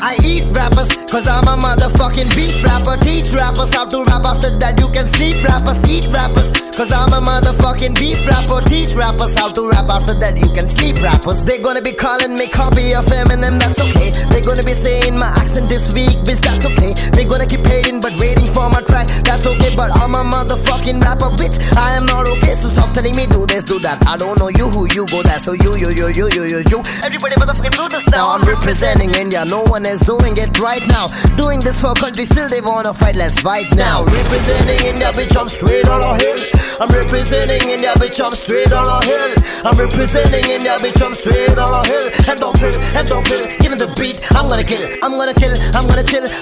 I eat rappers, cause I'm a motherfucking beat rapper. Teach rappers how to rap, after that you can sleep. Rappers eat rappers, cause I'm a motherfucking beat rapper. Teach rappers how to rap, after that you can sleep. Rappers, they gonna be calling me copy of Eminem, that's okay. They gonna be saying my accent this weak, bitch, that's okay. They gonna keep hating but waiting for my track, that's okay. But I'm a motherfucking rapper, bitch, I am not okay. So stop telling me do this, do that. I don't know you, who you go that. So you everybody motherfucking do this now. I'm representing India, no one is doing it right now. Doing this for country, still they wanna fight, let's fight now. Representing India, bitch, I'm straight on a hill. I'm representing India, bitch, I'm straight on a hill. I'm representing India, bitch, I'm straight on a hill. And don't pill, give me the beat, I'm gonna kill, I'm gonna chill,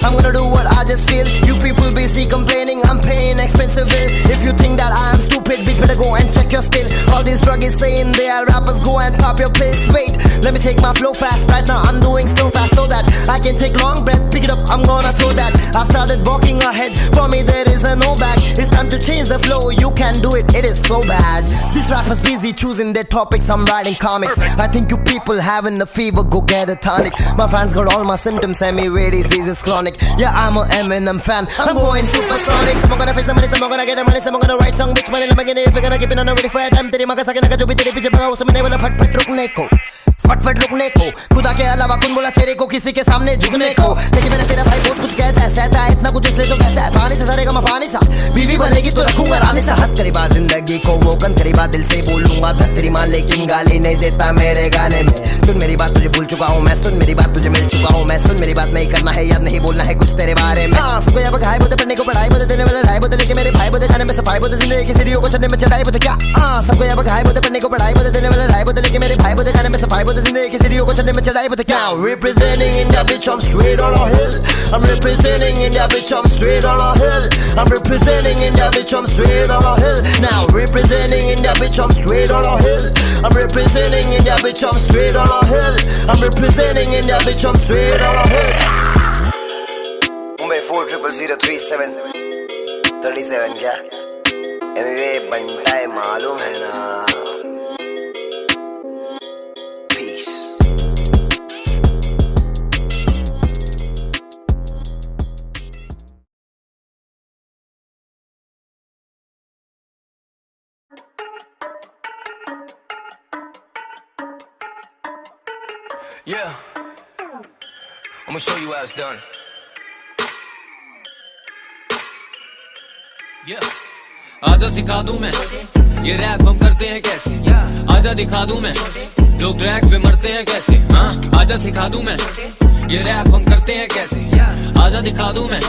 I'm gonna do what I just feel. You people busy complaining, I'm paying expensive bill. If you think that I am stupid, bitch, better go and check your skill. All these druggies saying they are rappers, go and pop your place. Wait, let me take my flow fast. Right now I'm doing slow fast so that I can take long breath. Pick it up, I'm gonna throw that. I've started walking ahead, for me there is a no back. It's time to change the flow, you can do it, it is so bad. These rappers busy choosing their topics, I'm writing comics. I think you people having a fever, go get a tonic. My fans got all my symptoms, semi-rare disease is chronic. Yeah, I'm a Eminem fan, I'm going supersonic. Someone gonna face the money, someone gonna get the money, someone gonna write song, bitch, money लगे नहीं, if you're gonna keep it on a ready for a time. तेरी माँ का सके ना जो भी तेरे पीछे भागा उसमें नहीं बोला फट रुकने को, फट रुकने को। खुदा के अलावा कौन बोला तेरे को किसी के सामने झुकने को। लेकिन मैंने तेरा भाई बहुत कुछ कहता है, सहता है इतना कुछ इसलिए जो कहता है। पानी से सरेगा मैं पानी सा, बीवी बनेगी तो रखूंगा रानी सा। हद करीबा जिंदगी को वो कन करीबा, दिल से बोलूंगा धत्तरी माँ, लेकिन गाली नहीं देता मेरे गाने में। सुन मेरी बात, तुझे भूल चुका हूँ मैं, सुन मेरी बात, तुझे मिल चुका हूँ मैं। सुन मेरी बात, नहीं करना है याद, नहीं बोलना है कुछ तेरे बारे में। सबको यहाँ पर घाय बोलते, पढ़ने को पढ़ाई बोलते, देने वाले राय बोलते, लेकिन मेरे भाई बोलते, खाने में सफाई बोलते, जिंदगी की सीढ़ियों को चढ़ने में चढ़ाई बोलते। क्या सबको यहाँ पर घाय बोलते, पढ़ने को पढ़ाई बोलते, देने वाले राय बोलते, लेकिन मेरे भाई बोलते, खाने में सफाई बोलते, जिंदगी की सीढ़ियों को चढ़ने में चढ़ाई बोलते। क्या representing India, bitch, I'm straight on a hill. I'm representing India, bitch, I'm straight on a hill. I'm representing India, bitch, I'm straight on a hill. Now representing India, bitch, I'm straight on a hill. I'm representing India, bitch, I'm straight on a hill. I'm representing India, bitch, I'm straight on a hill. Mumbai 40037 37 क्या Amway बनता है मालूम है ना। Yeah, I'm gonna show you how it's done. Yeah, आजा सिखा दूं मैं ये रैप हम करते हैं कैसे। आजा दिखा दूं मैं लोग ट्रैक पे मरते हैं कैसे। हाँ, आजा सिखा दूं मैं ये रैप हम करते हैं कैसे। आजा दिखा दूं मैं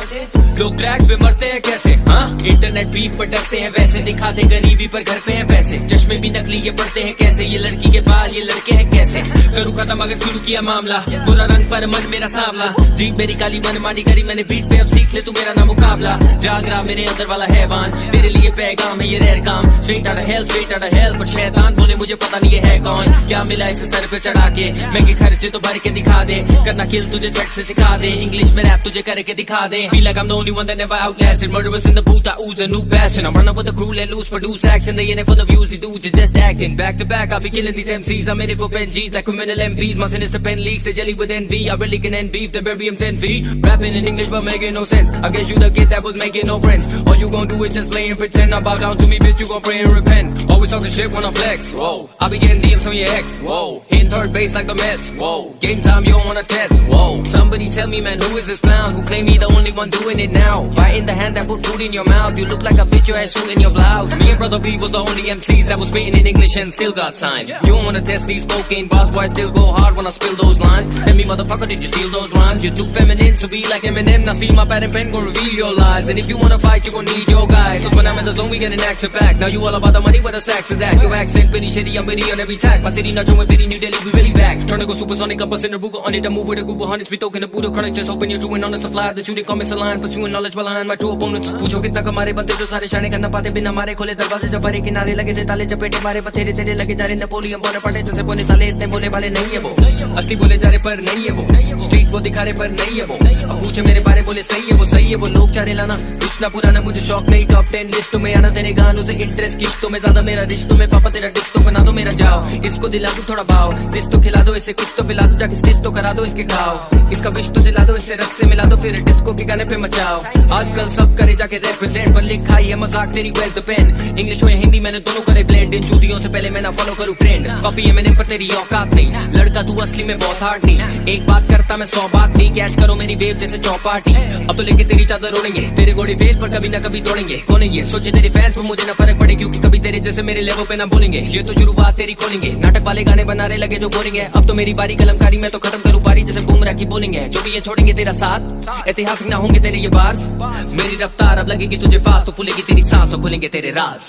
लोग ट्रैक पे मरते हैं कैसे। हाँ, इंटरनेट बीफ पर डरते हैं वैसे, दिखाते गरीबी पर घर पे हैं पैसे। चश्मे भी नकली ये पड़ते हैं कैसे, ये लड़की के बाल ये लड़के हैं कैसे। करूँ खत्म अगर शुरू किया मामला, गोरा रंग पर मन मेरा सांवला, जीप मेरी काली मन मानी करी मैंने बीट पे, अब सीख ले तू मेरा ना मुकाबला। जाग रहा मेरे अंदर वाला हैवान, तेरे लिए पैगाम है ये रेयर काम। स्ट्रेट आउट ऑफ हेल पर शैतान बोले मुझे पता नहीं ये है कौन। क्या मिला इसे सर पे चढ़ा के, महंगे खर्चे तो भर के दिखा दे, करना किल तुझे झट से सिखा दे, इंग्लिश में रैप तुझे करके दिखा दे। Feel like I'm the only one that never outlasted, murderers in the booth, I ooze a new passion. I'm running with the crew, let loose, produce action. They in it for the views, the dudes is just acting. Back to back, I'll be killing these MCs. I'm in it for pen G's like criminal MPs. My sinister pen leaks, they jelly with envy. I really can end beef, then bury him 10 feet. Rapping in English but making no sense. I guess you the kid that was making no friends. All you gon' do is just play and pretend. Now bow down to me, bitch, you gon' pray and repent. Always talking shit when I flex, whoa. I be getting DMs on your ex, whoa. Hitting third base like the Mets, whoa. Game time, you don't wanna test, whoa. Somebody tell me, man, who is this clown who claim he the only one doing it now? Bite in the hand that put food in your mouth. You look like a bitch, your ass suit in your blouse. Me and Brother B was the only MCs that was spitting in English and still got signed. You don't wanna test these cocaine bars, boy, I still go hard when I spill those lines. Tell me, motherfucker, did you steal those rhymes? You're too feminine to be like Eminem. Now see my pad and pen gon' reveal your lies. And if you wanna fight, you gon' need your guys. Cause when I'm in the zone, we get an action back. Now you all about the money, where the stacks is at. Your accent pretty shitty, I'm pretty on every track. My city not showing pity, New Delhi, we really back. Trying to go supersonic, up us in the Ruger on it. I move with a group of hundreds, we talking the Buddha chronic. Just hoping you're doing on the supply. That you didn't come miss a line, pursuing too knowledgeable and my true opponents. पूछो कितना कमारे बनते जो सारे शाने करना पाते बिना मारे खोले दरवाजे जब भरे किनारे लगे थे ताले चपेटे मारे पथेरे तेरे लगे जा रहे नेपोलियन बोनापार्टे जैसे बोले साले इतने बोले वाले नहीं है वो असली बोले जा रहे पर नहीं है वो स्ट्रीट वो दिखा रहे पर नहीं है वो अब पूछे मेरे बारे बोले सही है वो लोग चारे लाना कुछ ना पुराना मुझे शौक नहीं टॉप 10 लिस्टों में आना तेरे गानों से इंटरेस्ट किस्तों में ज्यादा मेरा रिश्तों में पापा तेरा डिस्टो बना दो मेरा जाओ इसको दिला दो थोड़ा भाव दिस तो खिला दो इसे कुछ तो पिला दो जाके स्टिच तो करा दो इसके घाव इसका विश तो दिला दो इसे रस से मिला दो फिर डिस्को के गाने पे मचाओ आजकल सब करे जाके रिप्रेजेंट पर लिखा है मजाक तेरी वेज द पेन इंग्लिश हो या हिंदी मैंने दोनों करे ब्लेंड इन चूतियों से पहले मैं ना फॉलो करूं ट्रेंड कॉपी है मैंने पर तेरी औकात नहीं लड़का तू असली में बहुत हार्ड नहीं एक बात करता मैं 100 बात नहीं कैच करो मेरी वेव जैसे चौपाटी अब तो लेके तेरी चादर ओढ़ेंगे तेरे घोड़े फेल पर कभी ना कभी तोड़ेंगे कौन है ये सोचे तेरे फैंस पर मुझे ना फर्क पड़े क्योंकि कभी तेरे जैसे मेरे लेवल पे ना बोलेंगे ये तो शुरुआत तेरी खोलेंगे नाटक वाले गाने बनाने लगे जो बोरिंग है अब तो मेरी बारी कलमकारी मैं तो खत्म करूं पारी जैसे बुमराह की बॉलिंग है जो भी ये छोड़ेंगे तेरा साथ ऐतिहासिक ना होंगे तेरे ये बार्स मेरी रफ्तार अब लगेगी तुझे फास्ट तो फूलेगी तेरी सांस और खुलेंगे तेरे राज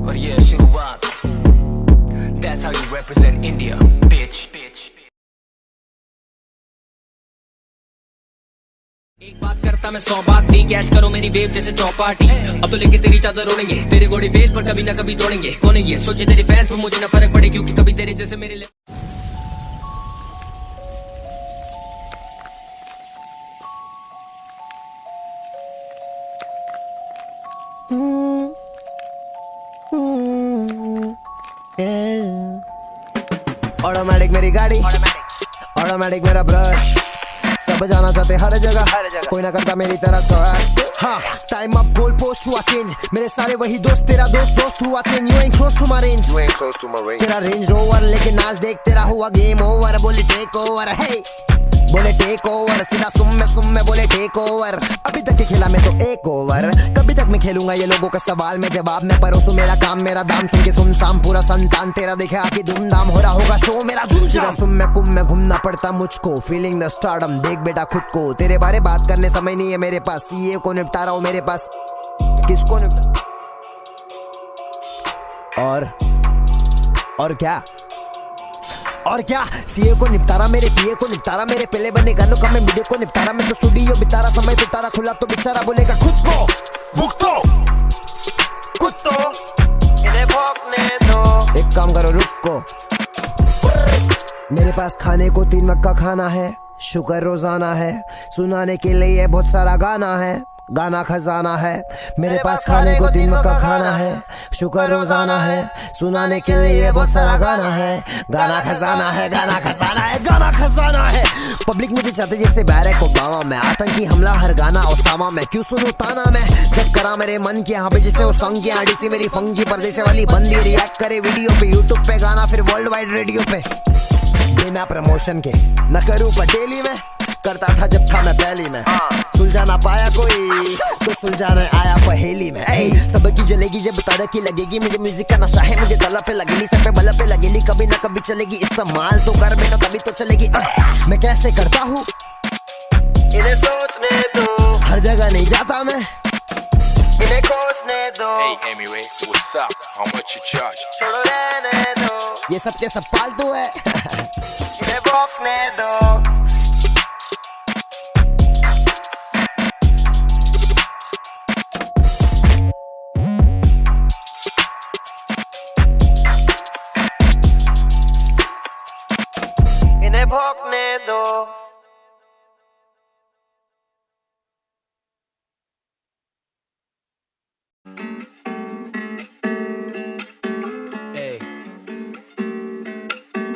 और ये शुरुआत That's how you represent India, bitch. एक बात करता मैं 100 बात नहीं कैच करो मेरी वेव जैसे चौपाटी अब तो लेके तेरी चादर ओढ़ेंगे तेरे घोड़े फेल पर कभी ना कभी तोड़ेंगे कौन है ये सोचे तेरे फैंस पर मुझे ना फर्क पड़े क्योंकि कभी तेरे जैसे मेरे लिए ऑटोमेटिक मेरी गाड़ी ऑटोमेटिक मेरा ब्रश सब जाना चाहते हर जगह कोई ना करता मेरी तरह स्क्रैच हाँ टाइम अप गोल पोस्ट हुआ चेंज मेरे सारे वही दोस्त तेरा दोस्त हुआ change you and close to my range तेरा रेंज रोवर लेकिन आज देख तेरा हुआ गेम ओवर बोले टेक ओवर हे बोले टेक ओवर सीधा सुम में बोले टेक ओवर अभी तक ही खेला मैं तो एक ओवर कभी तक मैं खेलूंगा ये लोगों का सवाल में जवाब मैं परोसू मेरा काम मेरा दाम सुन के सुनसाम पूरा संतान तेरा देखे आके धूमधाम हो रहा होगा शो मेरा सीधा सुम में कुम में घूमना पड़ता मुझको फीलिंग द स्टारडम देख बेटा खुद को तेरे बारे बात करने समय नहीं है मेरे पास सीए को निपटा रहा हूँ मेरे पास किसको निपटा और क्या सीए को निपटारा मेरे पीए को निपटारा मेरे पहले बने गानों का मैं वीडियो को निपटारा मैं तो स्टूडियो बितारा समय बितारा खुला तो बेचारा बोलेगा खुद को भुगतो कुत्तो इन्हें भौंकने दो एक काम करो रुको मेरे पास खाने को 3 वक्त का खाना है शुक्र रोजाना है सुनाने के लिए बहुत सारा गाना है गाना खजाना है मेरे पास खाने को 3 वक्त का खाना है शुक्र रोजाना है सुनाने के लिए बहुत सारा गाना है गाना खजाना है गाना खजाना है पब्लिक मुझे चाहते जैसे बैरक ओबामा में आतंकी हमला हर गाना ओसामा में क्यों सुनूं ताना मैं जब करा मेरे मन के यहाँ पे जैसे वो सॉन्ग की आड़ी सी मेरी फंकी परदेसे वाली बंदी रिएक्ट करे वीडियो पे यूट्यूब पे गाना फिर वर्ल्ड वाइड रेडियो पे बिना प्रमोशन के न करूँ पटेली में करता था जब था मैं पहली में सुलझा ना पाया कोई तो सुलझाने आया पहेली में सबकी जलेगी जब तरक्की लगेगी मुझे म्यूजिक का नशा है मुझे तला पे लगेगी सर पे बल पे लगेगी कभी ना कभी चलेगी इस्तेमाल तो कर बेटा तभी तो चलेगी मैं कैसे करता हूँ इन्हें सोचने दो हर जगह नहीं जाता मैं इन्हें खोजने दो Hey Hemingway, what's up? How much you charge? छोड़ो रहने दो ये सब के सब फालतू है इन्हें भौंकने दो इन्हें भौंकने दो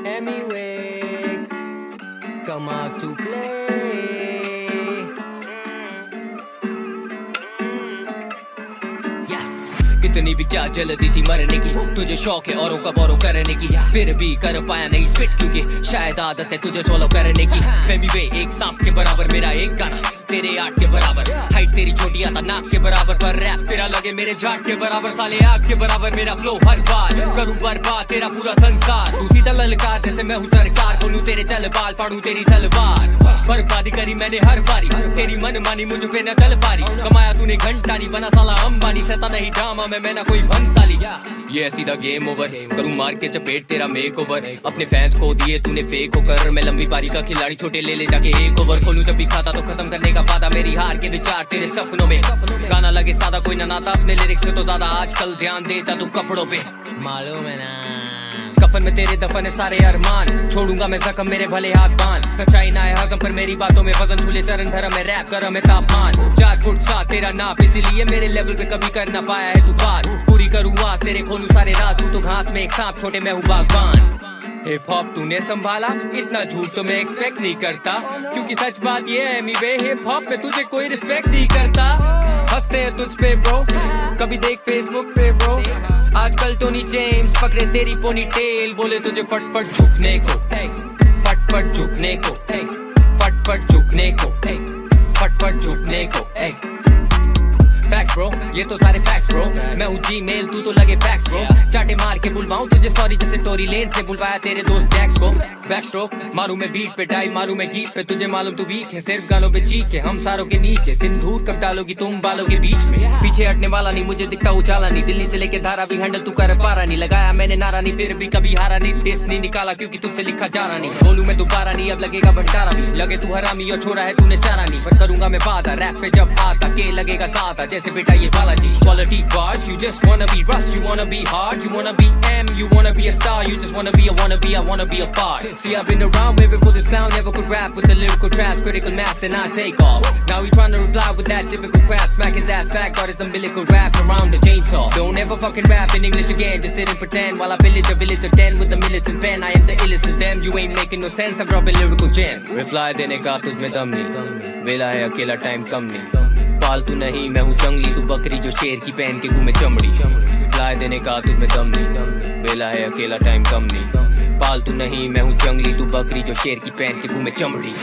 Hemingway, come out to play. इतनी भी क्या जल्दी थी मरने की तुझे शौक है औरों का बोरो करने की फिर भी कर पाया नहीं स्पिट क्योंकि शायद आदत है तुझे सोलो करने की फेमीवे एक सांप के बराबर मेरा एक गाना तेरे 8 के बराबर हाइट तेरी छोटी आता नाक के बराबर पर रैप तेरा लगे मेरे जाट के बराबर साले आग के बराबर मेरा फ्लो हर बार करूं बर्बाद तेरा पूरा संसार तू सीधा ललकार जैसे मैं हूँ सरकार बोलूं तेरे चल बाल फाड़ू तेरी सलवार बर्बादी करी मैंने हर बारी तेरी मन मानी मुझ पे न चल पारी कमाया तूने घंटारी बना साला अंबानी सहता नहीं ड्रामा में मैं ना कोई भंसाली ये सीधा गेम ओवर करूं मार के चपेट तेरा मेक ओवर अपने फैंस को दिए तूने फेक होकर मैं लंबी पारी का खिलाड़ी छोटे ले जाके एक ओवर खोलूं जब भी खाता तो खत्म करने का वादा मेरी हार के विचार तेरे सपनों में। गाना लगे सादा कोई ना नाता, अपने लिरिक्स से तो ज्यादा आजकल ध्यान देता तू कपड़ों पे। मालूम है ना कफन में तेरे दफन है सारे अरमान, छोड़ूंगा मैं जख्म मेरे भले हाथ बांध। सच्चाई ना है हजम पर मेरी बातों में वजन, झूले चरण धर्म में रैप करम है तापमान। 4 फुट 7 तेरा नाप, इसीलिए मेरे लेवल पे कभी कर ना पाया है तू बात। पूरी करूँ आस तेरे खोलूं सारे राज, तू तो घास में एक सांप छोटे मैं हूँ बागबान। हिप हॉप तूने संभाला, इतना झूठ तो मैं एक्सपेक्ट नहीं करता, क्योंकि सच बात ये है मीवे हिप हॉप में तुझे कोई रिस्पेक्ट नहीं करता। हंसते हैं तुझ पे ब्रो, कभी देख फेसबुक पे ब्रो। आजकल टोनी जेम्स पकड़े तेरी पोनी टेल, बोले तुझे फट फट झुकने को, फट फट झुकने को, फट फट झुकने को, फट फट झुकने को। फैक्स ब्रो, ये तो सारे फैक्स ब्रो। मैं हूँ जीमेल, तू तो लगे फैक्स ब्रो। चाटे मार के बुलवाऊं तुझे सॉरी, जैसे टोरी लेन्स ने बुलवाया तेरे दोस्त जैक्स को। बैक स्ट्रोक मारूं मैं बीट पे, डाई मारूं मैं गीत पे, तुझे मालूम तू वीक है सिर्फ गानों पे चीख के। हम सारों के नीचे सिंदूर कब डालोगी तुम बालों के बीच में। पीछे हटने वाला नहीं, मुझे दिखता उजाला नहीं, दिल्ली से लेके धारा भी हैंडल तू कर पारा नहीं। लगाया मैंने नारा नहीं, फिर भी कभी हारा नहीं, टेस्ट नहीं निकाला क्योंकि तुझसे लिखा जा रहा नहीं। बोलूं मैं दोबारा नहीं, अब लगेगा भंडारा भी। लगे तू हरामी और छोड़ा है तूने चारा नहीं, पर करूंगा मैं वादा रैप पे जब आता के लगेगा सादा, जैसे बेटा ये Balaji. Quality bars, you just wanna be Russ, you wanna be hard, you wanna be M, you wanna be a star, you just wanna be a wannabe, I wanna be a part. See, I've been around way before this clown never could rap with the lyrical traps, critical mass, then I take off. Now he trying to reply with that typical crap, smack his ass back, got his umbilical wrapped around the chainsaw. Don't ever fucking rap in English again, just sit and pretend while I village of 10 with the militant pen. I am the illest of them, you ain't making no sense, I'm dropping lyrical gems. Reply देने का तुझमें दम नहीं, वेला है अकेला time कम नहीं। पालतू नहीं मैं हूँ जंगली, तू बकरी जो शेर की पहन के घूमे चमड़ी। रिप्लाई देने का तुझमें दम नहीं, वेला है अकेला टाइम कम नहीं। पालतू नहीं मैं हूँ जंगली, तू बकरी जो शेर की पहन के घूमे चमड़ी।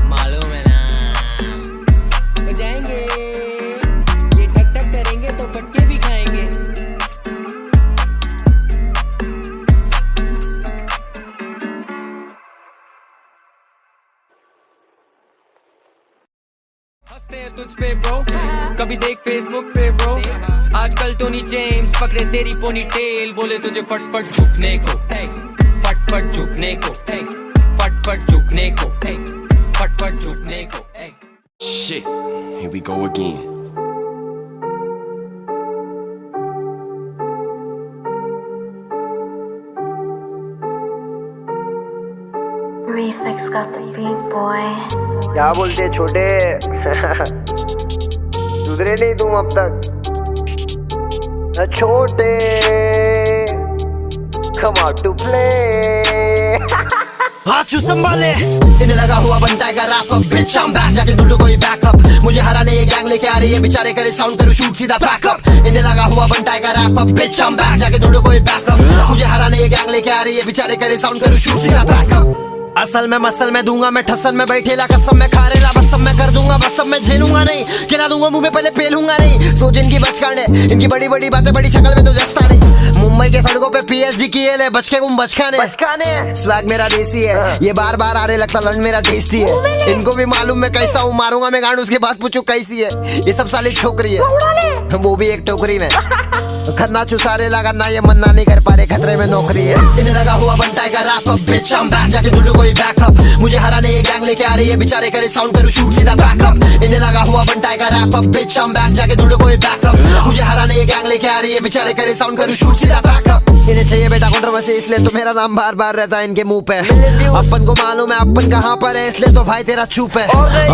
मालूम है ना बजाएंगे ये टक टक करेंगे तो फटके भी खाएंगे। हंसते हैं तुझ पे ब्रो, कभी देख फेसबुक पे ब्रो। आजकल टोनी जेम्स पकड़े तेरी पोनी टेल, बोले तुझे फट फट झुकने को, फट फट झुकने को, फट फट झुकने को, फट फट झुकने को। Shit, here we go again. Reflex got the beat, boy. क्या बोलते छोटे सुधरे नहीं तुम अब तक छोटे come out to play हाथ छू संभाले इन्हें लगा हुआ बनता है wrap up bitch I'm back जाके ढूंढो कोई बैकअप मुझे हराने ये गैंग लेके आ रही है बेचारे करे साउंड करूँ शूट सीधा बैकअप इन्हें लगा हुआ बनता है wrap up bitch I'm back जाके ढूंढो कोई बैकअप मुझे हराने ये गैंग लेके आ रही है बेचारे करे साउंड करूँ शूट सीधा बैकअप असल में मसल में दूंगा मैं ठसन में बैठेला कसम में खा रेला बस सब मैं कर दूंगा बस सब मैं झेलूंगा नहीं खिला दूंगा मुंह में पहले पेलूंगा नहीं सोच इनकी बच करने इनकी बड़ी बड़ी बातें बड़ी शक्ल में तो जस्ता नहीं मुंबई के सड़कों पे पीएचडी किए ले बच के बचकाने स्वैग मेरा देसी है ये बार बार आ रहे लगता लंड मेरा टेस्टी है इनको भी मालूम मैं कैसा हूँ मारूंगा मैं गांड उसके बाद पूछू कैसी है ये सब साली छोकरी है वो भी एक टोकरी में खन्ना चुसारे लगा ना ये मन्ना नहीं कर पा रहे खतरे में नौकरी है इन्हें लगा हुआ बनता है wrap up bitch I'm back जाके ढूंढो कोई बैकअप मुझे हराने ये गैंग लेके आ रही है बेचारे करे साउंड करूँ शूट सीधा बैकअप इन्हें लगा हुआ बनता है wrap up bitch I'm back जाके ढूंढो कोई बैकअप मुझे हराने ये गैंग लेके आ रही है बेचारे करे साउंड करूँ शूट सीधा बैकअप इन्हें चाहिए बेटा कंट्रोवर्सी इसलिए तो मेरा नाम बार बार रहता है इनके मुंह पे अपन को मालूम है अपन कहाँ पर है इसलिए तो भाई तेरा चुप है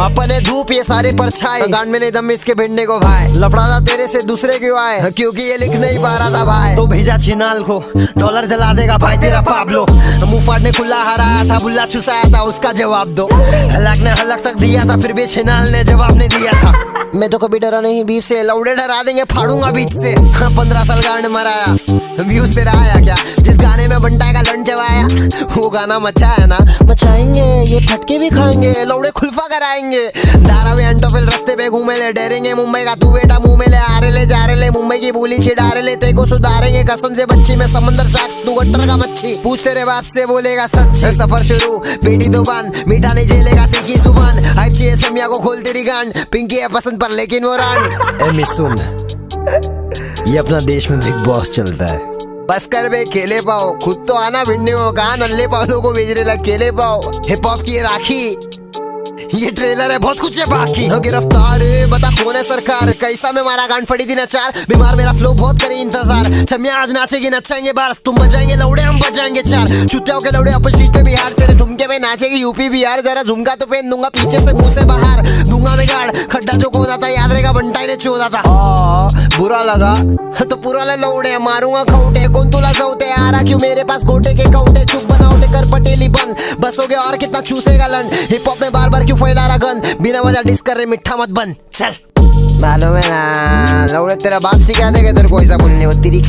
अपन है धूप ये सारे परछाई गांड में नहीं दम इसके भिड़ने को भाई लफड़ा तेरे से दूसरे क्यों आए क्योंकि ये लिख नहीं पा रहा था भाई तो भेजा छिनाल को डॉलर जला देगा भाई तेरा पाब्लो मुंह फाड़ने खुला हराया था बुल्ला चुसाया था उसका जवाब दो हलक ने हलक तक दिया था फिर भी छिनाल ने जवाब नहीं दिया था मैं तो कभी डरा नहीं बीच से लौड़े डरा देंगे फाड़ूंगा बीच से 15 साल गांड मराया व्यूज तेरा आया क्या जिस गाने में बंटा का लंड जवाया वो गाना मचाया ना मचाएंगे ये फटके भी खाएंगे लौड़े खुलफा कराएंगे धारावी अंटोफिल रास्ते पे घूमे ले डरेंगे मुंबई का तू बेटा मुंह में ले आ रहे ले जा रहे ले मुंबई की बोली छिड़ा रहे ले तेको सुधारेंगे कसम से बच्ची में समंदर शाक तू गट्टर का मच्छी पूछ तेरे बाप से बोलेगा सच सफर शुरू बेटी तो बंद मीठा नहीं झेलेगा तीखी जुबान हाइप चाहिए समिया को खोल तेरी गांड पिंकी है पसंद पर लेकिन वो रान ए मिस सुन ये अपना देश में बिग बॉस चलता है। बस कर बे, खेले पाओ, खुद तो आना भिड़ने हो, कहा नल्ले पालों को भेजने लग, खेले पाओ। हिप हॉप की ये राखी, ये ट्रेलर है, बहुत कुछ है बाकी। हो गिरफ्तार, बता कौन है सरकार, कैसा में मारा गांड फड़ी दिन अचार, बीमार मेरा फ्लो बहुत करे इंतजार, छमिया आज नाचेगी नचाएंगे बारस, तुम बजाएंगे लौड़े हम बजाएंगे चार, चुतियाओं के लौड़े अपन स्ट्रीट पे बिहार, तेरे ठुमके में नाचेगी यूपी बिहार, जरा झुमका तो पहन दूंगा पीछे से मुंह से बाहर, दूंगा मैं गाड़, खड्डा जो खोदा था याद रहेगा बंटाई ने चोदा था। बुरा लगा तो पूरा लौड़े मारूंगा खौटे, कौन तुला सौते आ रहा क्यों मेरे पास गोटे के कौटे, चुप बनाओटे कर पटेली बंद, बस हो गया और कितना चूसेगा लन, हिप हॉप में बार बार क्यों फैला रहा गन, बिना वजह डिस कर रहे मिठा मत बन, चल। मालूम है ना लौड़े, तेरा बाप सिखा देगा तेरे को ऐसा बोलने, वो तेरी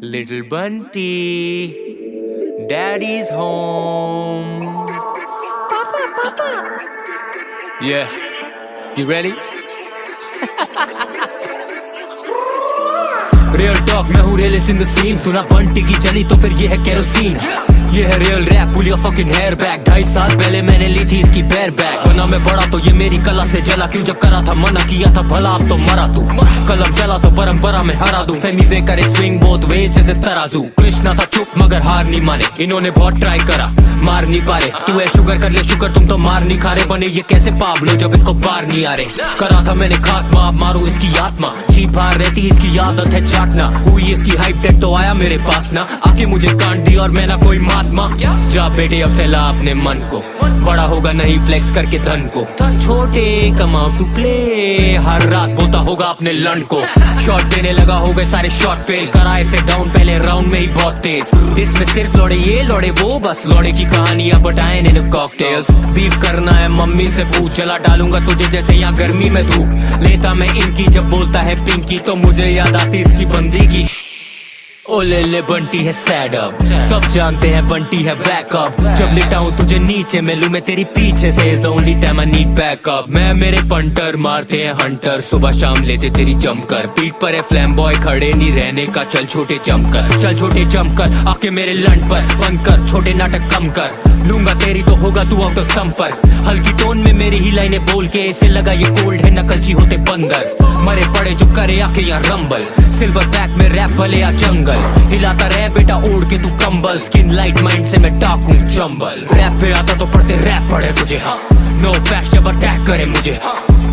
Little Bunty, Daddy's home. Yeah, you ready? Real talk मैं हूँ रियलिस्ट इन द सीन, सुना बंटी की चली तो फिर ये है केरोसिन, ये है real rap, pull your fucking hair back, 2.5 साल पहले मैंने ली थी इसकी बैर बैक, बना मैं बड़ा तो ये मेरी कला से जला, क्यों जब करा था मना किया था भला अब तो मरा तू, कलम चला तो परंपरा में हरा दूं, फेमी वे करे स्विंग बोथ वेज जैसे तराजू, कृष्णा था चुप मगर हार नहीं माने, इन्होंने बहुत ट्राई करा मार नहीं पा रहे, तू है शुगर कर ले शुगर, तुम तो मार नहीं खा रहे, बने ये कैसे पाबलो जब इसको बार नहीं आ रहे, करा था मैंने खात्मा अब मारू इसकी आत्मा, छी बाहर रहती इसकी आदत है चाटना, हुई इसकी हाइप डेट तो आया मेरे पास ना, आके मुझे काट दी और मैं ना कोई महात्मा, जा बेटे अब फैला अपने मन को, बड़ा होगा नहीं फ्लेक्स करके धन को, छोटे कमाओ टू प्ले, हर रात बोता होगा अपने लन को, शॉट देने लगा हो गए सारे शॉट फेल, कराए से डाउन पहले राउंड में ही बहुत तेज, इसमें सिर्फ लौड़े ये लौड़े वो, बस लौड़े की कहानियां बताएं इन कॉकटेल्स, बीफ करना है मम्मी से पूछ, चला डालूंगा तुझे जैसे यहाँ गर्मी में धूप, लेता मैं इनकी जब बोलता है पिंकी तो मुझे याद आती इसकी बंदी की, ओ ले ले बंटी है सैड अप, सब जानते हैं बंटी है बैकअप, जब लिटाऊं तुझे नीचे मिलूं मैं तेरी पीछे से, is the only time I need backup, मैं मेरे पंटर मारते हैं हंटर, सुबह शाम लेते तेरी जमकर, पीठ पर है फ्लैम बॉय खड़े नहीं रहने का, चल छोटे जमकर, चल छोटे जमकर, आके मेरे लंड पर बंद कर, छोटे नाटक कम कर, लूंगा तेरी तो होगा तू आउट ऑफ संपर्क, हल्की टोन में मेरी ही लाइनें बोल के इसे लगा ये कोल्ड है नकलची होते बंदर, मरे पड़े जो करे आके यहाँ रंबल, सिल्वर बैक में रैप भले या जंगल, हिलाता रहे बेटा ओढ़ के तू कंबल, स्किन लाइट माइंड से मैं डाकू चंबल, रैप पे आता तो पढ़ते रैप पढ़े तुझे, हाँ नो फैक्ट जब अटैक करे मुझे,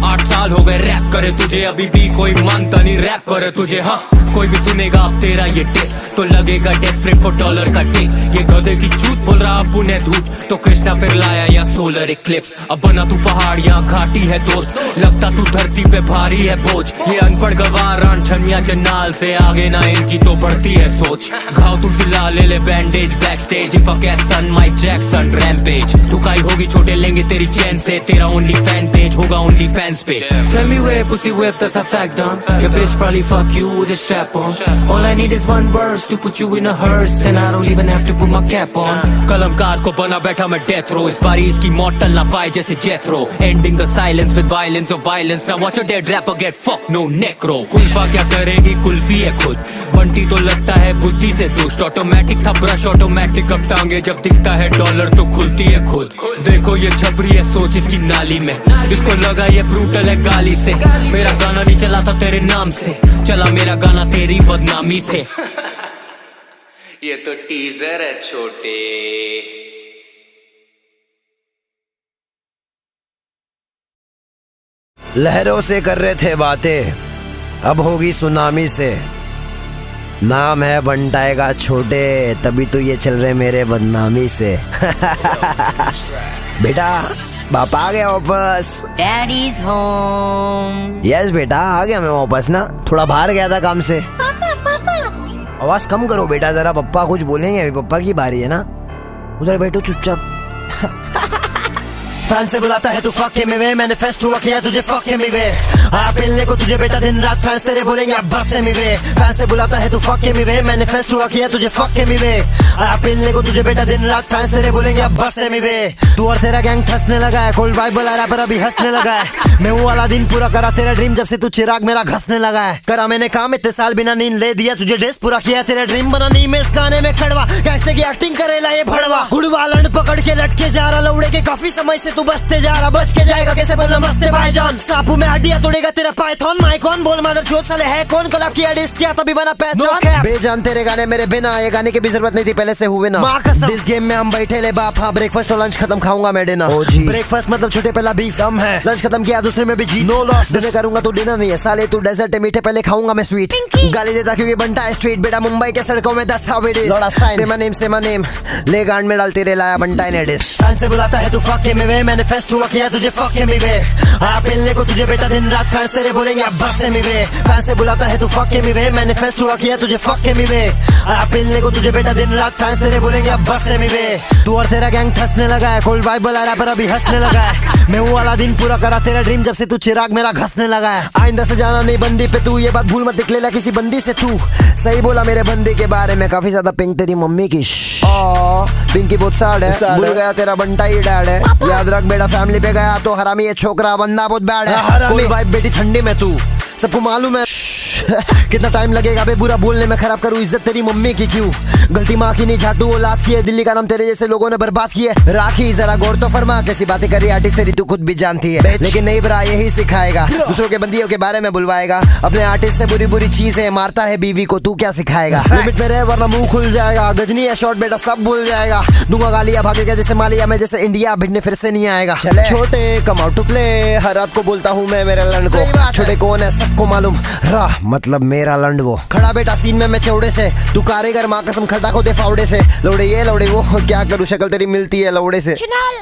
8 साल हो गए रैप करे तुझे, अभी भी कोई मानता नहीं रैप करे तुझे, हाँ कोई भी सुनेगा अब तेरा ये टेस्ट तो लगेगा डेस्परेट फॉर डॉलर का टिक, ये गधे की झूठ बोल रहा अब उन्हें धूप, तो कृष्णा फिर लाया या सोलर इक्लिप्स, अब बना तू पहाड़ यहाँ घाटी है दोस्त, लगता तू धरती पे भारी है बोझ, ये अनपढ़ गवार रान छनिया जन्नाल से आगे ना इनकी तो बढ़ती है सोच, घाव तू सिला ले ले bandage back stage, if I get son Mike Jackson rampage, ठुकाई होगी छोटे लेंगे तेरी चैन से, तेरा ओनली फैन पेज होगा ओनली फैंस पे, Femi whip, pussy whip, that's a fact done, your bitch probably fuck you with a strap on, all I need is one verse to put you in a hearse, and I don't even have to put my cap on, कलमकार को बना बैठा मैं death row, इस बारी इसकी मौत टल ना पाए जैसे जेथरो, ending the silence with violence of violence, now watch a dead rapper get fucked no necro, Kulfa क्या करेगी कुल्फी है खुद, बंटी तो लगता है बुद्धि से दुष्ट, ऑटोमेटिक था ब्रश ऑटोमेटिक अब टांगे, जब दिखता है डॉलर तो खुलती है खुद, देखो ये छपरी है सोच इसकी नाली में, इसको लगा ये ब्रूटल है गाली से, मेरा गाना नहीं चला था तेरे नाम से, चला मेरा गाना तेरी बदनामी से, ये तो टीजर है छोटे। लहरों से कर रहे थे बातें, अब होगी सुनामी से, नाम है बंटाएगा छोटे, तभी तो ये चल रहे मेरे बदनामी से। बेटा पापा आ गया वापस, Daddy's home. यस बेटा आ गया मैं वापस ना, थोड़ा बाहर गया था काम से। आवाज कम करो बेटा जरा, पप्पा कुछ बोलेंगे, अभी पप्पा की बारी है ना, उधर बैठो चुपचाप। फैन से बुलाता है तू फक के मिवे, मैनिफेस्ट हुआ किया तुझे फक के मिवे। आया पिलने को तुझे बेटा दिन रात, फैंस तेरे बोलेंगे अब बस से मिवे। फैन से बुलाता है तू फक के मिवे, मैनिफेस्ट हुआ किया तुझे फक के मिवे। आया पिलने को तुझे बेटा दिन रात, फैंस तेरे बोलेंगे अब बस से मिवे। तू और तेरा गैंग ठसने लगा है, कोल्ड वाइब वाला रैपर अभी हंसने लगा है। मैं वो वाला दिन पूरा करा तेरा ड्रीम, जब से तू चिराग मेरा घसने लगा है। करा मैंने काम इतने साल बिना नींद ले दिया तुझे डेस, पूरा किया तेरा ड्रीम बना नी में इस गाने में खड़वा। कैसे की एक्टिंग करेला ये भड़वा, गुड़वा लंड पकड़ के लटके जा रहा लौड़े के, काफी समय से तू बचते जा रहा, बच के जाएगा कैसे बोलना मस्ते भाईजान। सांपू में हड्डियां तोड़ेगा तेरा पाइथन, माइक ऑन बोल मदर चोद साले है कौन, कलाब किया डिस किया तभी बना पहचान। बेजान तेरे गाने मेरे बिना, ये गाने की भी जरूरत नहीं थी पहले से हुए ना। इस गेम में हम बैठे ले बाप, हाँ ब्रेकफास्ट और लंच खत्म खाऊंगा मैं डिनर। ब्रेकफास्ट मतलब छोटे पहला बीफ कम है, लंच खत्म किया दूसरे में भी जी नो लॉस। डिनर करूंगा तो डिनर नहीं है साले, तू डेजर्ट है मीठे पहले खाऊंगा मैं स्वीट। गाली देता क्योंकि बनता है स्ट्रीट, बेटा मुंबई के सड़कों में that's how it is। Say my name ले गांड में डालती रे लाया बनता है नेडिस। फैन से बुलाता है तू फक के मिवे, मैनिफेस्ट हुआ किया तुझे फक के मिवे। आया पिलने को तुझे बेटा दिन रात, फैंस तेरे बोलेंगे अब बस से मिवे। फैन से बुलाता है तू फक के मिवे, मैनिफेस्ट हुआ किया तुझे फक के मिवे। आया पिलने को तुझे बेटा दिन रात, फैंस तेरे बोलेंगे अब बस से मिवे। तू और तेरा गैंग ठसने लगा है, कोल्ड वाइब वाला रैपर अभी हंसने लगा है। मैं वो वाला दिन पूरा करा तेरा ड्रीम, जब से तू चिराग मेरा घसने लगा है। आइंदा से जाना नहीं बंदी पे तू, ये बात भूल मत निकलेला किसी बंदी से तू। सही बोला मेरे बंदी के बारे में, काफी ज्यादा पिंक तेरी मम्मी की। पिंकी बहुत सैड है, भूल गया तेरा बंटा ही डैड है। याद रख बेटा फैमिली पे गया तो हरामी ये छोकरा, बंदा बहुत बैड है। कोई वाइब बेटी ठंडी में तू, सबको मालूम है कितना टाइम लगेगा बे बुरा बोलने में, खराब करूँ इज्जत तेरी मम्मी की क्यों। गलती माँ की नहीं झाटू औलाद की है, दिल्ली का नाम तेरे जैसे लोगों ने बर्बाद किया। राखी जरा गौर तो फरमा, कैसी बातें करी आर्टिस्ट तेरी तू खुद भी जानती है। लेकिन नहीं ब्रा यही सिखाएगा, दूसरों के बंदियों के बारे में बुलवाएगा। अपने आर्टिस्ट से बुरी बुरी चीजें मारता है बीवी को, तू क्या सिखाएगा। लिमिट में रहे वरना मुंह खुल जाएगा, गजनी है शॉर्ट बेटा सब भूल जाएगा। दूंगा गालियां भागेगा जैसे मालिया में, जैसे इंडिया भिड़ने फिर से नहीं आएगा। छोटे कम आउट टू प्ले, हर रात को बोलता हूँ मैं मेरे लंड को। छोटे कौन है सबको मालूम, राह मतलब मेरा लंड वो। खड़ा बेटा सीन में मैं चौड़े से, तू कारीगर माँ कसम खटा को दे फावड़े से। लौड़े ये लौड़े वो, क्या करूँ शक्ल तेरी मिलती है लौड़े से।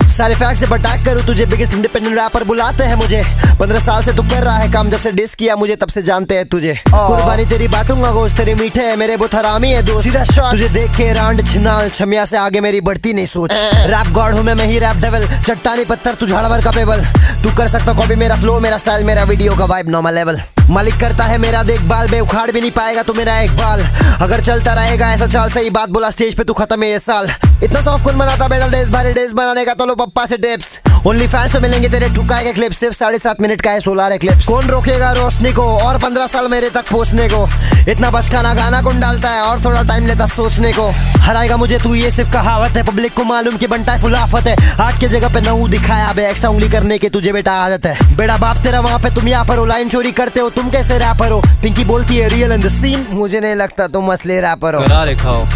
सारे फैक्ट से अटैक करूँ तुझे, बिगेस्ट इंडिपेंडेंट रैपर बुलाते हैं मुझे। 15 साल से तू कर रहा है काम, जब से डिस किया मुझे तब से जानते हैं तुझे। कुर्बानी तेरी बांटूंगा गोश्त, तेरे मीठे है मेरे बहुत हरामी है दोस्त। सीधा शॉट तुझे देख के रांड छिनाल, छमिया से आगे मेरी बढ़ती नहीं सोच। रैप गॉड हूँ मैं ही रैप डेविल, चट्टानी पत्थर तू झाड़वर का पेबल। तू कर सकता कॉपी मेरा फ्लो, मेरा स्टाइल, मेरा वीडियो का वाइब नॉर्मल लेवल। मालिक करता है मेरा देखभाल, बे उखाड़ भी नहीं पाएगा तू मेरा एक बाल। अगर चलता रहेगा ऐसा चाल, सही बात बोला स्टेज पे तू खत्म है ये साल। इतना सॉफ्ट कौन बनाता बेटा डेज भारी डेज बनाने का, तो लो पप्पा से टिप्स। ओनली फैंस पे मिलेंगे तेरे ठुकाए के क्लिप्स, सिर्फ 7.5 मिनट का है 16 क्लिप्स। कौन रोकेगा रोशनी को और 15 साल मेरे तक पहुंचने को। इतना बचकाना गाना कौन डालता है और थोड़ा टाइम लेता सोचने को। हराएगा मुझे तू ये सिर्फ कहावत है, पब्लिक को मालूम की बनता है फुल आफत है। 8 की जगह पे 9 दिखाया बे, एक्स्ट्रा उंगली करने की तुझे बेटा आदत है। बेटा बाप तेरा वहाँ पे तुम यहाँ पर हो, लाइन चोरी करते हो तुम कैसे रैपर हो। पिंकी बोलती है रियल इन द सीन, मुझे नहीं लगता तुम असली रैपर हो। करा दिखाओ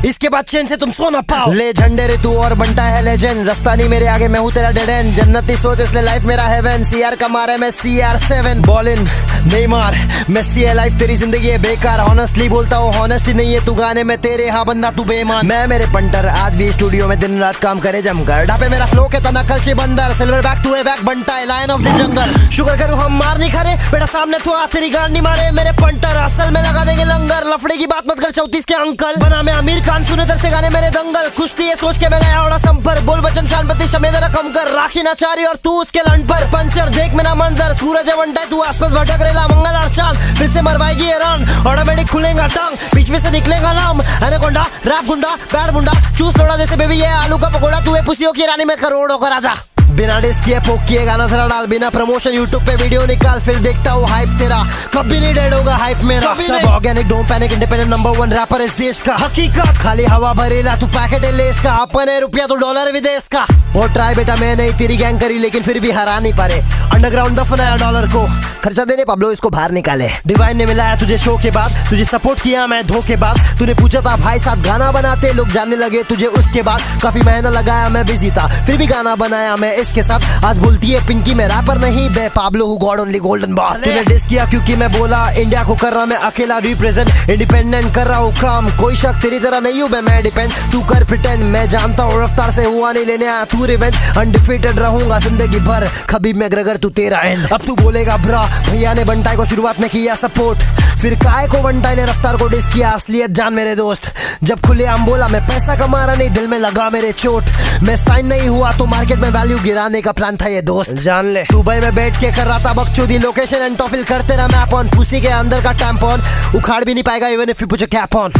इसके बाद चैन से तुम सो ना पाओ। ले झंडे रे तू और बनता है लेजेंड, रास्ता नहीं मेरे आगे मैं हूँ तेरा डेड एंड। जन्नती सोच इसलिए लाइफ मेरा हेवन, CR का मारे मैं CR7 बॉल इन नहीं मार। मेसी है लाइफ तेरी जिंदगी है बेकार, ऑनेस्टली बोलता हूँ ऑनेस्टी नहीं है तू गाने में तेरे, हाँ बंदा तू बेईमान। मैं मेरे पंटर आज भी स्टूडियो में दिन रात काम करे जमकर, ढापे मेरा फ्लो के तना कल से बंदर। Silver back to a back बनता है लायन ऑफ द जंगल। शुक्र करूँ हम मार नहीं खा रहे बेटा, सामने तू आ तेरी गांड नहीं मारे। मेरे पंटर असल में लगा देंगे लंगर, लफड़े की बात मत कर 34 के अंकल। बना मैं अमीर खान सुने दर से गाने मेरे दंगल, कुश्ती है सोच के मैं गया बड़ा संपर। बोल बचन शानपति शमेदर कम कर, राखी नाचारी और तू उसके लंड पर। पंचर देख मेरा मंजर, सूरज है वंटा तू आसपास भटक रेला। मंगल और चांद फिर से मरवाएगी ये रन, ऑटोमेटिक खुलेगा टंग बीच में से निकलेगा नाम। एनाकोंडा रैप गुंडा बैड मुंडा चूस लोड़ा जैसे बेबी ये आलू का पकोड़ा। तू है पुसियों की रानी में करोड़ों का राजा। बिना डिस किए पोक किए गाना जरा डाल, बिना प्रमोशन यूट्यूब पे वीडियो निकाल, फिर देखता हूँ हाइप तेरा। कभी नहीं डेड होगा हाइप मेरा, सब organic don't panic independent number 1 rapper इस देश का। हकीकत खाली हवा भरेला तू पैकेट है लेस का, अपन है रुपया तो डॉलर विदेश का। बहुत ट्राई बेटा मैं नहीं तेरी गैंग करी, लेकिन फिर भी हरा नहीं पारे। अंडरग्राउंड दफनाया डॉलर को, खर्चा देने पब्लो इसको बाहर निकाले। डिवाइन ने मिलाया तुझे शो के बाद, तुझे सपोर्ट किया मैं धोखेबाज। तूने पूछा था भाई साथ गाना बनाते, लोग जानने लगे तुझे उसके बाद। काफी मेहनत लगाया मैं बिजी था, फिर भी गाना बनाया मैं इसके साथ। आज बोलती है पिंकी मैं रैपर नहीं बे पाब्लो हूँ गॉड ओनली गोल्डन बॉस। तूने डिस किया क्योंकि मैं बोला इंडिया को कर रहा मैं अकेला रिप्रेजेंट, इंडिपेंडेंट कर रहा हूँ काम। कोई शक तेरी तरह नहीं हूँ मैं डिपेंड, तू कर प्रिटेंड। मैं जानता हूँ रफ्तार से हुआ नहीं लेने आया तू रिवेंज। अनडिफीटेड रहूंगा जिंदगी भर, खबीब मैग्रेगर तू तेरा एंड। अब तू बोलेगा ब्रा भैया ने बंटाई को शुरुआत में किया सपोर्ट, फिर काय को बंटाई ने रफ्तार को डिस किया। असलियत जान मेरे दोस्त, जब खुले आम बोला मैं पैसा कमा रहा नहीं, दिल में लगा मेरे चोट। मैं साइन नहीं हुआ तो मार्केट में वैल्यू गिराने का प्लान था ये दोस्त, जान ले। दुबई में बैठ के कर रहा था बकचोदी, लोकेशन एंड टॉफिल करते रहा मैप ऑन, पुसी के अंदर का टैम्प ऑन, उखाड़ भी नहीं पाएगा even if you put a cap on.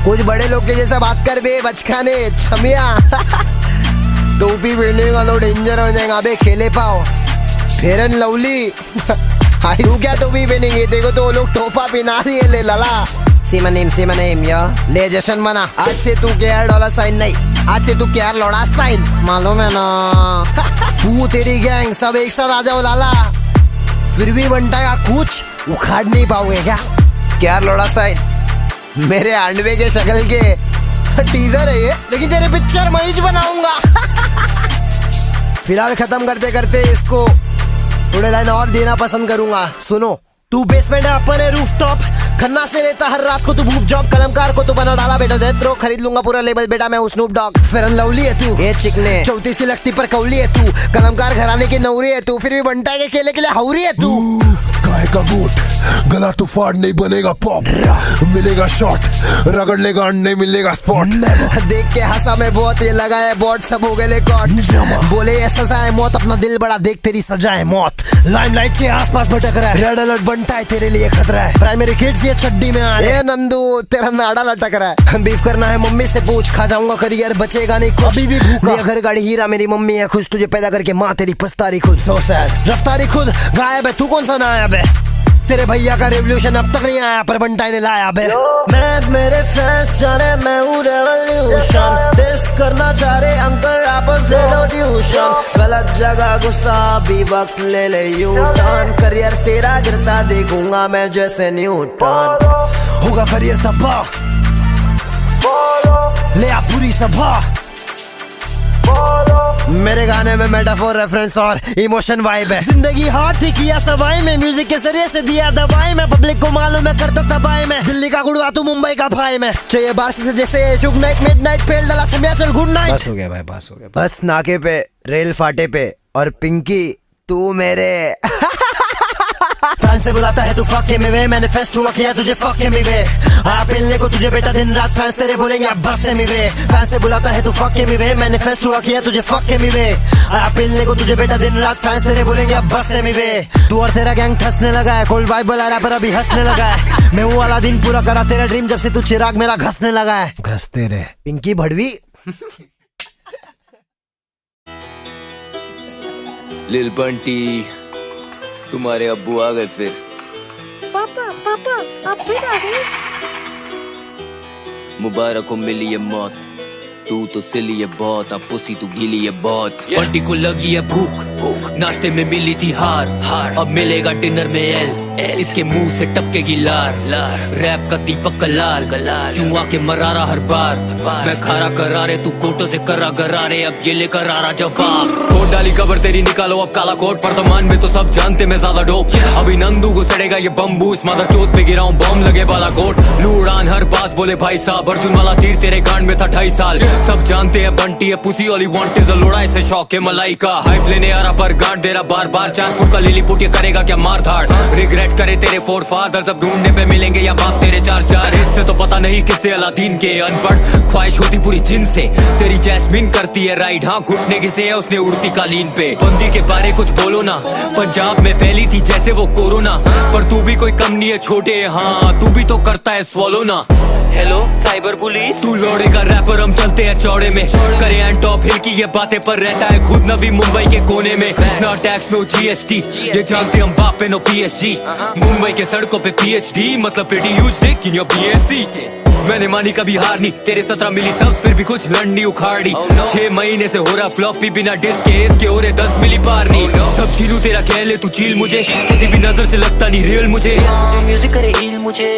कुछ बड़े लोग के जैसा बात कर बे बचकाने छमिया। टोपी पहनने का तो डेंजर हो जाएगा बे, खेले पाओ फेयर एंड लवली। तू क्या टोपी पहनेंगे, देखो तो लोग टोपा पहना रही है ले लला। सी माय नेम या ले जशन मना, आज से तू $$ साइन नहीं, आज से तू लोड़ा साइन, मालूम है ना। तू तेरी गैंग सब एक साथ आ जाओ लाला, फिर भी बनता का कुछ उखाड़ नहीं पाओगे क्या लोड़ा साइन। मेरे अंडवे के शक्ल के टीजर है ये, लेकिन तेरे पिक्चर मैं ही बनाऊंगा। फिलहाल खत्म करते करते इसको थोड़े लाइन और देना पसंद करूंगा। सुनो, तू बेसमेंट है अपन है रूफटॉप, खन्ना से लेता हर रात को तू भूप जॉब, कलमकार को तू बना डाला बेटा डेथ रो, खरीद लूंगा पूरा लेबल बेटा मैं Snoop Dogg. Fair and lovely है तू, ये चिकने 34 की लगती पर कौली है तू, कलमकार घराने की नौरी है तू, फिर भी बनता के केले के लिए हौरी है तू। काय का गोट गला तो फाड़ नहीं बनेगा पॉप, मिलेगा शॉट रगड़ लेगा अंडे मिलेगा स्पॉट। देख के हंसा मैं बहुत, ये लगा है बॉट सब हो गए कॉट, बोले ये सजा है मौत, अपना दिल बड़ा देख तेरी सजा है मौत। लाइमलाइट के आसपास भटक रहा है, रेड अलर्ट बनता है तेरे लिए खतरा है, प्राइमरी किड्स ये चड्डी में आ रहे। नंदू तेरा नाड़ा लटक रहा है, बीफ करना है मम्मी से पूछ, खा जाऊंगा करियर बचेगा नहीं कुछ, अभी भी भूखा। घर गाड़ी हीरा मेरी मम्मी है खुश, तुझे पैदा करके माँ तेरी पछतारी खुद, सो सैड रफ्तारी खुद गायब है, तू कौन सा नायब है, तेरे भैया का रेवोल्यूशन अब तक नहीं आया पर बंटाई ने लाया बे। मैं मेरे फैंस जाने मैं हूँ रेवोल्यूशन, टेस्ट करना चाह रहे अंकल आपस ले लो ट्यूशन, गलत जगह गुस्सा भी वक्त ले ले यू टर्न, करियर तेरा गिरता देखूंगा मैं जैसे न्यूटन, होगा करियर तबाह ले आ पूरी सभा। मेरे गाने में मेटाफोर रेफरेंस और इमोशन वाइब है, जिंदगी हाथ ही किया सवाई में, म्यूजिक के जरिए से दिया दवाई में, पब्लिक को मालूम है करता तबाही में, दिल्ली का गुड़वा तू मुंबई का भाई में, चाहिए बारसी से जैसे शुभ नाइट मिडनाइट फेल डला से चल गुड नाइट। बस हो गया भाई, बस हो गया, बस नाके पे रेल फाटे पे और पिंकी तू मेरे। फैन से बुलाता है तू फके में वे, मैनिफेस्ट हुआ किया तुझे फके में वे, आप मिलने को तुझे बेटा दिन रात फैंस तेरे बोलेंगे अब बस में वे। फैन से बुलाता है तू फके में वे, मैनिफेस्ट हुआ किया तुझे फके में वे, आप मिलने को तुझे बेटा दिन रात फैंस तेरे बोलेंगे अब बस में वे। तू और तेरा गैंग ठसने लगा है, कोल्ड वाइब बुला रहा पर अभी हंसने लगा है, मैं वो वाला दिन पूरा करा तेरा ड्रीम जब से तू चिराग मेरा घसने लगा है, घसते रहे पिंकी भड़वी। लिल बंटी तुम्हारे अब्बू आ गए फिर। पापा पापा आप फिर आ गए। मुबारक हो मिली ये मौत, तू तो सिली है बहुत, अब पुसी तू गीली है बहुत। बंटी को लगी है भूख, नाश्ते में मिली थी हार, अब मिलेगा डिनर में एल, इसके मुंह से टपकेगी लार, रैप का दीपक का लाल, क्यों आके मरा रहा हर बार, मैं खारा करा रहे तू कोटो से करा गरा रहे, अब ये लेकर आ रहा जवाब। कोट डाली कबर तेरी निकालो अब काला कोट, वर्तमान में तो सब जानते मैं ज्यादा डोप, अभी नंदू को सड़ेगा ये बम्बू, इस मदर चौथ पे गिराऊं बॉम्ब लगे वाला गोट, लूड़ान हर पास बोले भाई साहब, अर्जुन वाला तीर तेरे कांड में था 28 साल, सब जानते हैं बंटी है पुसी वाली वांट इज अ लोड़ा, इसे शौक है मलाई का, हाइप लेने आ रहा पर गांड दे रहा बार बार, 4 फुट का लिली पुट ये करेगा क्या मार धाड़, रिग्रेट करे तेरे फोर फादर जब ढूंढने पे मिलेंगे या बाप तेरे 4 इससे तो पता नहीं किससे अलादीन के, अनपढ़ ख्वाहिश होती पूरी जिन से, तेरी जैस्मिन करती है राइड, हाँ घुटने किसे है उसने उड़ती कालीन पे, बंदी के बारे कुछ बोलो ना, पंजाब में फैली थी जैसे वो कोरोना, पर तू भी कोई कम नहीं है छोटे, हाँ तू भी तो करता है स्वॉलो ना। हेलो साइबर पुलिस, तू लौड़े का रैपर हम चलते हैं चौड़े में, करे एंड टॉप हिल की ये बातें पर रहता है खुद नबी मुंबई के कोने में, कृष्णा टैक्स नो जीएसटी, ये जानते हम बाप पे नो पीएसजी, मुंबई के सड़कों पे पीएचडी मतलब pretty huge Dick in your BSc, मैंने मानी कभी हार नहीं, तेरे 17 मिली सब्स फिर भी कुछ लड़नी उखाड़ी, 6 महीने से हो रहा फ्लॉपी बिना डिस्क के, इसके हो रहे 10 मिली पार नहीं, सब छीनू तेरा कह ले तू चील मुझे, किसी भी नजर से लगता नहीं रियल मुझे, म्यूजिक करे हील मुझे,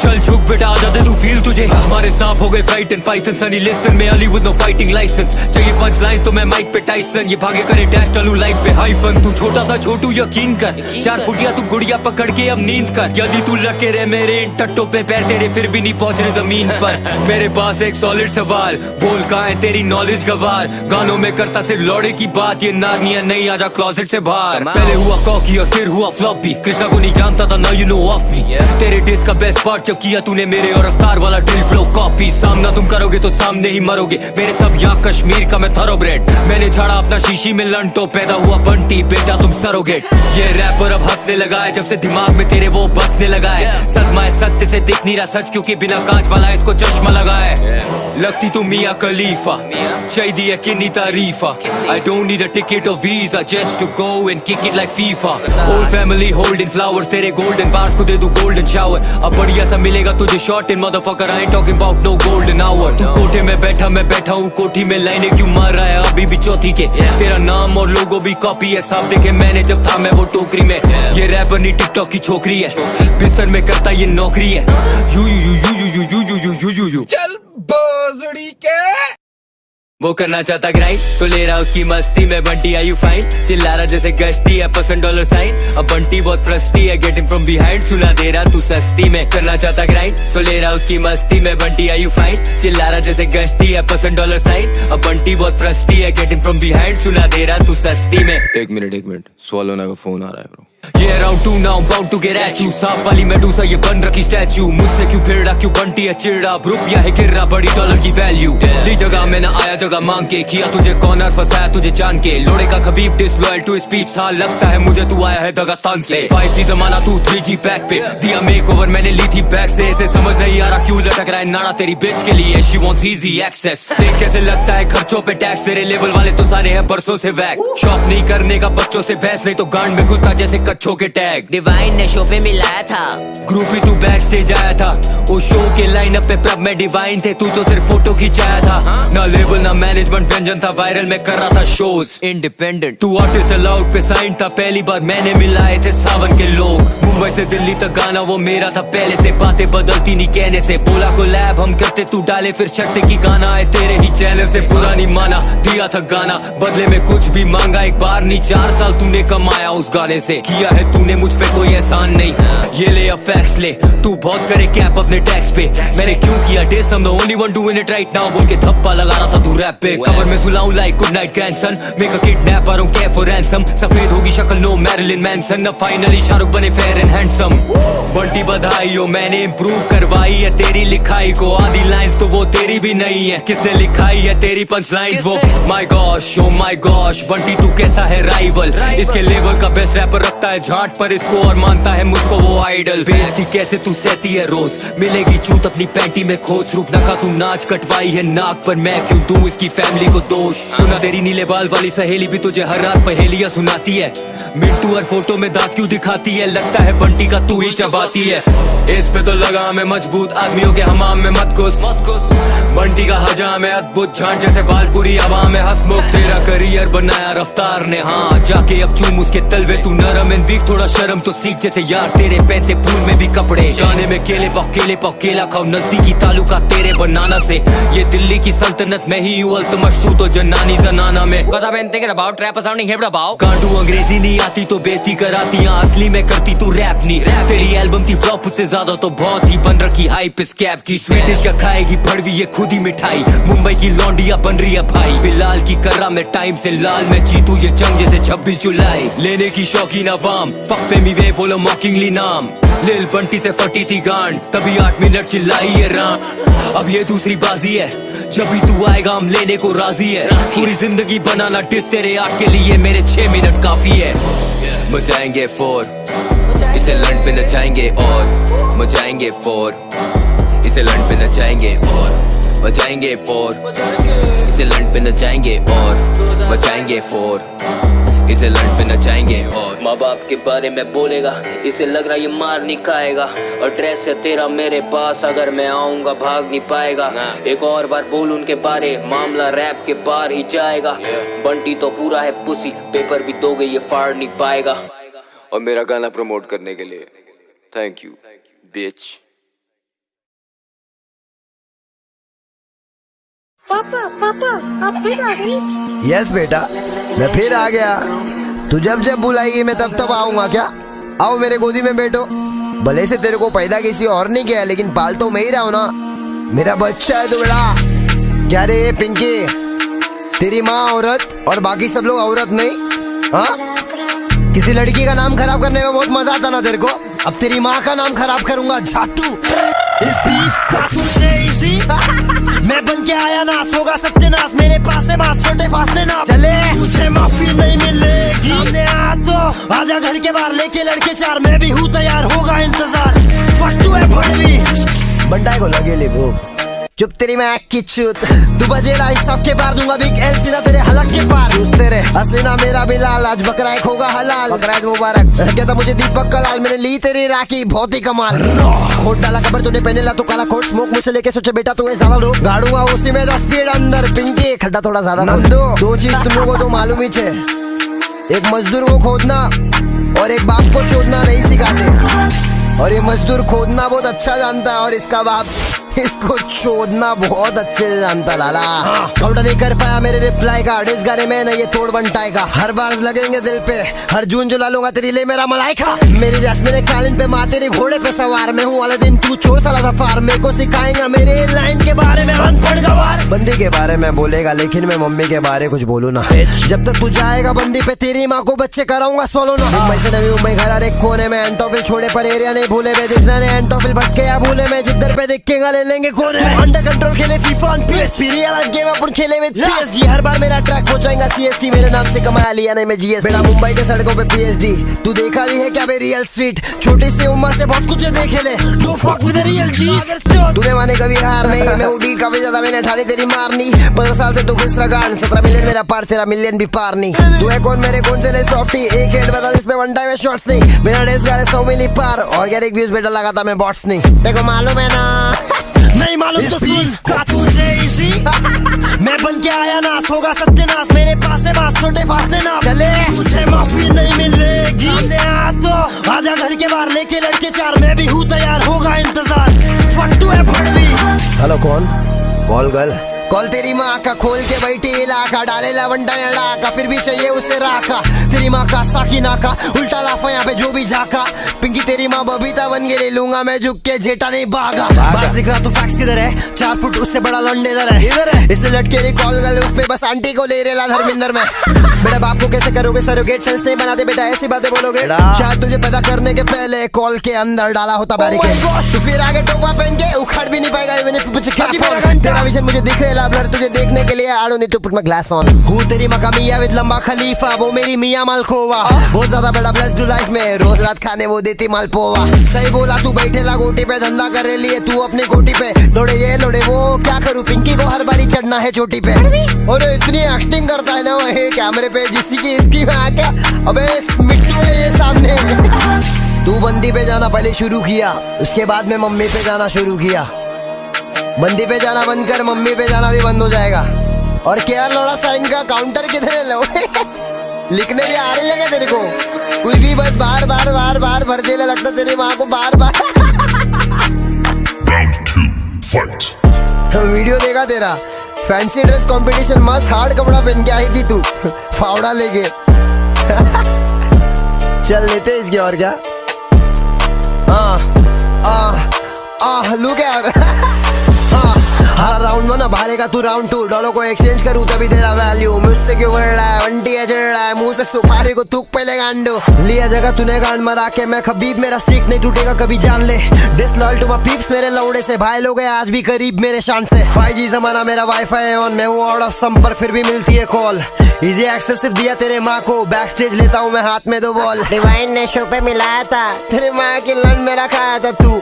चल झुक बेटा आजा दे तू फील तुझे, हमारे सांप हो गए fight and python, Sonny Liston में Ali with no fighting licence, चाहिए पंच लाइन तो मैं माइक पे टाइसन, ये भागे करे डैश डालू लाइफ पे हाइफन, तू छोटा सा छोटू यकीन कर, 4 फुटिया तू गुड़िया पकड़ के अब नींद कर, यदि तू लटके रहे मेरे इन टट्टों पे पैर तेरे फिर भी नहीं पहुंच रहे जमीन पर। मेरे पास एक सॉलिड सवाल, बोल कहाँ है तेरी नॉलेज गवार। गानों में करता सिर्फ लौड़े की बात, ये नारनिया नहीं आजा क्लोजेट से बाहर। पहले हुआ कॉकी और फिर हुआ फ्लॉपी, कृष्णा को नहीं जानता था, now you know of me. तेरे डिस्क का बेस्ट पार्ट जब किया तूने मेरे और अफ्तार वाला ड्रिल फ्लो कॉपी। सामना तुम करोगे तो सामने ही मरोगे, मेरे सब यहाँ कश्मीर का मैं थॉरोब्रेड। मैंने झाड़ा अपना शीशी में लन तो पैदा हुआ बंटी, बेटा तुम सरोगेट। ये रैपर अब हंसने लगा है जब से दिमाग में तेरे वो बसने लगा है। सदमा है सत्य से दिख नहीं रहा सच, क्योंकि बिना कांच वाला इसको चश्मा लगा है। लगती तू मियां खलीफा, चाहिए है किन्नी तारीफा। I don't need a ticket or visa just to go and kick it like FIFA. Whole family holding flowers, तेरे golden bars को दे दूं golden shower। अब बढ़िया सा मिलेगा तुझे short in motherfucker, I ain't talking about no golden hour। तू कोठे में बैठा मैं बैठा हूँ कोठी में, लाइनें क्यों मार रहा है अभी भी चौथी के। तेरा नाम और लोगो भी कॉपी है, साफ देखे मैंने जब था मैं वो टोकरी में। ये रैपर नहीं टिकटॉक की छोकरी है, बिस्तर में करता ये नौकरी है। You you you you you you you you you you चल बोजड़ी के वो करना चाहता ग्राइंड तो ले रहा उसकी मस्ती में। बंटी आर यू फाइन, चिल्ला रहा जैसे गश्ती है $% अब बंटी बहुत फ्रस्टी है, गेटिंग फ्रॉम बिहाइंड सुना दे रहा तू सस्ती में। करना चाहता ग्राइंड तो ले रहा उसकी मस्ती में। बंटी आर यू फाइन, चिल्ला रहा जैसे गश्ती है $% अब बंटी बहुत फ्रस्टी है, गेटिंग फ्रॉम बिहाइंड सुना दे रहा तू सस्ती में। एक मिनट स्वालो ना का फोन आ रहा है ब्रो। ये round 2 now bound to get at you, सांप वाली मेडूसा ये बन रखी स्टैचू। मुझसे क्यों फिर रहा क्यों बंटी है चिड़ा, रुपया है गिर रहा बड़ी डॉलर की वैल्यू। ली जगह में ना आया जगह मांग के, किया तुझे कॉर्नर फंसाया तुझे जान के। लोड़े का खबीब डिसलॉयल टू स्पीड था, लगता है मुझे तू आया है दगास्तान से। 5G जमाना तू 3G पैक पे दिया मेक ओवर मैंने ली थी बैक से। इसे समझ नहीं आ रहा क्यों लटक रहा है नाड़ा तेरी बेच के लिए, शी वांट्स इजी एक्सेस। देख कैसे लगता है खर्चों पे टैक्स, तेरे लेवल वाले तो सारे हैं बरसों से वैक। शौक नहीं करने का बच्चों से बहस, नहीं तो गांड में घुसता जैसे कच्छों के टैग। डिवाइन ने शो पे मिलाया था, ग्रुप ही तू बैक स्टेज आया था। वो शो के लाइनअप पे प्रब में डिवाइन थे, तू तो सिर्फ फोटो खिंचाया था। ना लेबल ना मैनेजमेंट व्यंजन था, वायरल में कर रहा था शोज इंडिपेंडेंट। तू आर्टिस्ट अलाउड पे साइन था, पहली बार मैंने मिलाए थे सावन के लोग। मुंबई से दिल्ली तक गाना वो मेरा था, पहले से बातें बदलती नहीं कहने से। बोला को लैब हम करते तू डाले फिर शर्ते की गाना है तेरे ही चैनल से। पूरा नहीं माना दिया था गाना, बदले में कुछ भी मांगा एक बार नहीं, 4 साल तूने कमाया उस गाने से। किया है तूने मुझ पे कोई एहसान नहीं, ये ले अब फैक्स ले। तू बहुत करे कैप अपने टैक्स पे, मैंने क्यों किया dish, I'm the only one doing it right now बोल के धप्पा लगा रहा था तू रैप पे। कवर में सुलाऊं like good night grandson, make a kidnap I don't care for ransom। सफेद होगी शक्ल नो मैरिलिन मैनसन, अब फाइनली शाहरुख बने फेयर एंड हैंडसम। बंटी बधाई हो मैंने इम्प्रूव करवाई है तेरी लिखाई को, आधी लाइंस तो वो तेरी भी नहीं है, किसने लिखाई है तेरी पंच लाइंस वो। My gosh oh my gosh Bunty तू कैसा है राइवल, इसके लेवल का बेस्ट रैपर रखता है झाट पर इसको और मानता है मुझको वो आइडल। बेइज्जती कैसे तू सहती है रोज, मिलेगी चूत अपनी पैंटी में खोज। रूप नका तू नाच कटवाई है नाक पर, मैं क्यों दूं इसकी फैमिली को दोष। सुना तेरी नीले बाल वाली सहेली भी तुझे हर रात पहेलियां सुनाती है, मिंटू हर फोटो में दाग क्यों दिखाती है, लगता है बंटी का तू ही चबाती है। इस पे तो लगा मैं मजबूत, आदमियों के हमाम में मत घुस। बंटी का हजाम है अद्भुत, झांझ जैसे बाल पूरी आवाम में हंसमुख। तेरा करियर बनाया रफ्तार ने, हाँ जाके अब चूम उसके तलवे। तू नरम एंड वीक थोड़ा शर्म तो सीख, जैसे यार तेरे पहनते फूल में भी कपड़े। गाने में केले पाव केला खाओ, नजदीकी तालुका तेरे बनाना से। ये दिल्ली की सल्तनत में ही हूँ अल्तमश, तू तो जनानी जनाना में। Cause I've been thinking about rap sounding hip about। गांडू अंग्रेजी नहीं आती तो बेइज्जती कराती, यहाँ असली में करती तू रैप नहीं। तेरी एल्बम थी फ्लॉप, उससे ज्यादा तो बहुत ही बन रखी हाइप इस कैप की। स्वीडिश का खाएगी भड़वी ये खुद ही मिठाई, मुंबई की लौंडिया बन रही है भाई। बिलाल की कर रहा मैं टाइम से लाल, मैं जीतू ये जंग जैसे 26 जुलाई। लेने की शौकीन अवाम, फक फेमी वे बोलो मॉकिंगली नाम। लिल बंटी से फटी थी गांड, तभी 8 मिनट चिल्लाई ये राम। अब ये दूसरी बाजी है, जब भी तू आएगा हम लेने को राजी है। पूरी जिंदगी बनाना डिस तेरे 8 के लिए, मेरे 6 मिनट काफी है। मचाएंगे 4, इसे लंड पे नचाएंगे और मचाएंगे 4, इसे लंड पे नचाएंगे और मचाएंगे 4, इसे लंड पे नचाएंगे और मचाएंगे 4, इसे लंड पे नचाएंगे और। माँ बाप के बारे में बोलेगा, इसे लग रहा ये मार नहीं खाएगा। और ड्रेस है तेरा मेरे पास, अगर मैं आऊंगा भाग नहीं पाएगा। एक और बार बोल उनके बारे, मामला रैप के बाहर ही जाएगा। बंटी तो पूरा है पुसी, पेपर भी दोगे ये फाड़ नहीं पाएगा। और मेरा गाना प्रमोट करने के लिए थैंक यू बिच। पापा आप फिर आ गए? यस बेटा मैं फिर आ गया, तू जब जब बुलाएगी मैं तब तब आऊंगा। क्या आओ मेरे गोदी में बैठो। भले से तेरे को पैदा किसी और नहीं किया, लेकिन पाल तो मैं ही रहा हूं ना। मेरा बच्चा है तो बड़ा। क्या रे पिंकी, तेरी माँ औरत और बाकी सब लोग औरत नहीं? हाँ, किसी लड़की का नाम खराब करने में बहुत मजा आता ना तेरे को। अब तेरी माँ का नाम खराब करूंगा झाटू। इस बीफ का तुझे इजी मैं बन के आया नास, होगा सत्यानाश। मेरे पास है मास, छोटे फासले ना चले, तुझे माफी नहीं मिलेगी। आजा घर के बाहर लेके लड़के चार, मैं भी हूँ तैयार, होगा इंतजार। फट्टू है भड़वी बंटाई को लगे ले भूख। चुप तेरी मैं की चूत, तू बजेला इस सबके बार दूंगा बिग एल सीधा तेरे हलक के पार। तेरे असली ना मेरा बिलाल, आज बकरा एक होगा हलाल। बकरा मुबारक कहता मुझे दीपक कलाल, मैंने ली तेरी राखी बहुत ही कमाल। खोट डाला कबर तूने पहने ला तो काला कोट, स्मोक मुझसे लेके सोचे बेटा तू ज्यादा लो, गाड़ूंगा उसी में 10 फीट अंदर। पिंकी खड्डा थोड़ा ज्यादा दो चीज तुम लोगों को तो मालूम ही है, एक मजदूर को खोदना और एक बाप को चोदना नहीं सिखाते। और ये मजदूर खोदना बहुत अच्छा जानता है और इसका बाप इसको चोदना बहुत अच्छे से जानता। लाला काउंटर नहीं कर पाया मेरे रिप्लाई का, इस गाने में न ये तोड़ बनटाएगा। हर बार लगेंगे दिल पे, हर जून जुला लूंगा तेरी ले मेरा मलाइका। मेरी जैस्मिन कैलेंड पे माँ तेरे घोड़े पे सवार, मैं हूँ वाले दिन तू चोर साला सफार। मेरे को सिखाएंगा मेरे लाइन के बारे में अनपढ़ गवार। बंदी के बारे में बोलेगा लेकिन मैं मम्मी के बारे कुछ बोलू ना। जब तक तू जाएगा बंदी पे तेरी माँ को बच्चे कराऊंगा सोलो ना। मुंबई से नवी मुंबई घर एक कोने में, एंटोफिल छोड़े पर एरिया नहीं भूले में, दिखना ने एंटोफिल भटके या भूले में, जिधर पे दिखेगा ले लेंगे कोने में। अंडर कंट्रोल खेले FIFA on PSP, real game अपन खेले विद पीएसजी। हर बार मेरा ट्रैक पहुंचाएगा सीएसटी, मेरे नाम से कमाया लिया नहीं मैं जीएसटी। बेटा मुंबई के सड़कों पे पीएचडी, तू देखा भी है क्या बे रियल स्ट्रीट? छोटी सी उम्र से बहुत कुछ देखे ले, don't fuck with the real G. तूने माने कभी हार नहीं, मैं उड़ी काफी ज्यादा मैंने ठानी तेरी मारनी। 15 साल से तू किस रगान, 17 मिलियन मेरा पार, तेरा मिलियन भी पार नहीं। तू है कौन मेरे कौन से ले सॉफ्टी, एक हेड बता जिसमें वन टाइम में शॉट्स नहीं। मेरा डेस गाने 100 मिली पार, ऑर्गेनिक व्यूज बेटा लगाता मैं बॉट्स नहीं। देखो मालूम है ना नहीं मालूम तो सुन का तुझे इजी मैं बन के आया नास, होगा सत्यानाश। मेरे पास है मास, छोटे फासले ना चले, तुझे माफी नहीं मिलेगी। आजा घर के बाहर लेके लड़के चार, मैं भी हूँ तैयार, होगा इंतजार। फट्टू है भड़वी। हेलो कौन? Call girl. कॉल तेरी माँ का, खोल के बैठी इलाका, डाले लवंडा डाका, फिर भी चाहिए उसे राका। तेरी माँ का साकी नाका, उल्टा लाफा यहाँ पे जो भी झाका। पिंकी तेरी माँ बबीता बन के ले लूंगा मैं, झुक के झेटा नहीं भागा। बस दिख रहा तू फैक्स किधर है, 4 फुट उससे बड़ा लंडे इधर है। इसलिए लटके रही कॉल गर्ल उस पे, बस आंटी को ले रेला धर्मिंदर में। बेटा बाप को कैसे करोगे सरोगेट, सेंस नहीं बनाते बेटा, ऐसी बातें बोलोगे। शायद तुझे पैदा करने के पहले कॉल के अंदर डाला होता बैरिकेड, तो फिर आगे टोपा पहन के उखाड़ भी नहीं पाएगा। तेरा विजन मुझे दिख रहा है, तुझे देखने के लिए I don't need to put my glass on। हूँ तेरी मका मियाँ विद लंबा खलीफा, वो मेरी मियाँ मालखोवा। बहुत ज्यादा बड़ा ब्लेस्ड लाइफ में, रोज रात खाने वो देती मालपोवा। सही बोला तू बैठेला गोटी पे, धंधा कर रही है तू अपनी कोटी पे। लोड़े ये लोड़े वो क्या करूँ, पिंकी को हर बारी चढ़ना है चोटी पे। और इतनी एक्टिंग करता है ना वही कैमरे पे, जिसकी की इसकी में आके अबे मिट्टू है ये सामने। तू बंदी पे जाना पहले शुरू किया, उसके बाद में मम्मी पे जाना शुरू किया। बंदी पे जाना बंद कर, मम्मी पे जाना भी बंद हो जाएगा। और केयर लोड़ा साइन का काउंटर किधर है लो लिखने भी आ रही है तेरे को कुछ भी, बस बार बार बार बार भर देने लगता तेरी माँ को बार बार। वीडियो देखा तेरा फैंसी ड्रेस कंपटीशन, मस्त हार्ड कपड़ा पहन के आई थी तू फावड़ा लेके। चल लेते इसके और क्या। लुक यार हर राउंड में ना भारेगा तू राउंड 2, डॉलर को एक्सचेंज करूँ तभी तेरा वैल्यू। मुझसे क्यों बढ़ रहा है, वंटी है चढ़ रहा है, मुंह से सुपारी को थूक पहले गांडो। लिया जगह तूने गांड मरा के, मैं खबीब मेरा स्ट्रीक नहीं टूटेगा कभी जान ले। डिसलॉयल टू माय पीप्स मेरे लौड़े से, भाई लोग हैं आज भी करीब मेरे शान से। 5G जमाना मेरा वाईफाई है ऑन, मैं हूँ आउट ऑफ संपर्क फिर भी मिलती है कॉल। इजी एक्सेस सिर्फ दिया तेरे माँ को, बैक स्टेज लेता हूँ मैं हाथ में 2 बॉल। डिवाइन ने शो पे मिलाया था, तेरे माँ की लंड मेरा खाया था तू।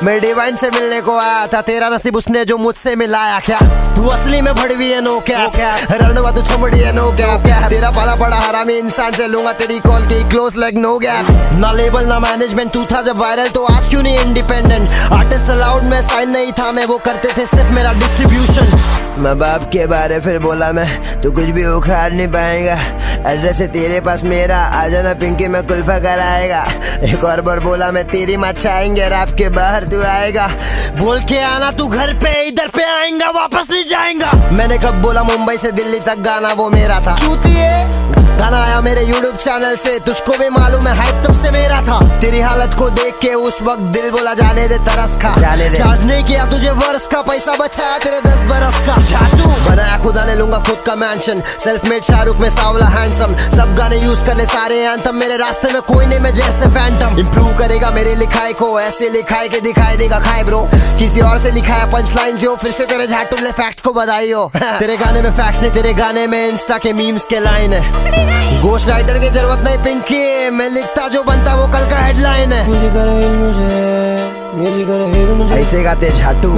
मैं डिवाइन से मिलने को आया था, तेरा नसीब उसने जो मुझसे मिलाया। क्या तू असली में भड़वी है नो क्या, रणवा तू छमड़ी है नो क्या। तेरा पाला पड़ा हरामी इंसान से लूंगा तेरी कॉल की क्लोज लेग नो गैप। ना लेबल ना मैनेजमेंट, तू था जब वायरल तो आज क्यों नहीं इंडिपेंडेंट। आर्टिस्ट अलाउड में साइन नहीं था मैं, वो करते थे सिर्फ मेरा डिस्ट्रीब्यूशन। माँ बाप के बारे फिर बोला मैं, तू कुछ भी उखाड़ नहीं पाएगा। एड्रेस है तेरे पास मेरा, आ जाना पिंकी में कुल्फा कराएगा। एक और बार बोला मैं तेरी माछा आएंगे, रैप के बाहर तू आएगा। बोल के आना तू घर पे, इधर पे आएगा वापस नहीं जाएगा। मैंने कब बोला मुंबई से दिल्ली तक गाना वो मेरा था। गाना आया मेरे YouTube चैनल से, तुझको भी मालूम है हाइप तब से मेरा था। तेरी हालत को देख के उस वक्त दिल बोला जाने दे तरस खा। चार्ज नहीं किया तुझे वर्ष का, पैसा बचाया तेरे 10 बरस का। बनाया खुदा ने, लूंगा खुद का मैंशन, सेल्फ मेड शाहरुख में सावला हैंडसम। सब गाने यूज कर ले सारे एंथम, मेरे रास्ते में कोई नहीं मैं जैसे फैंटम। इंप्रूव करेगा मेरे लिखाई को, ऐसे लिखाई के दिखाई देगा खाए ब्रो। किसी और से लिखाया पंच लाइन जो, फिर से तेरे झाटू ले फैक्ट्स को बधाई हो। तेरे गाने में फैक्ट्स नहीं, तेरे गाने में इंस्टा के मीम्स के लाइन है। घोस्ट राइटर की जरूरत नहीं पिंकी, मैं लिखता जो बनता वो कल का हेडलाइन है। ऐसे गाते झाटू,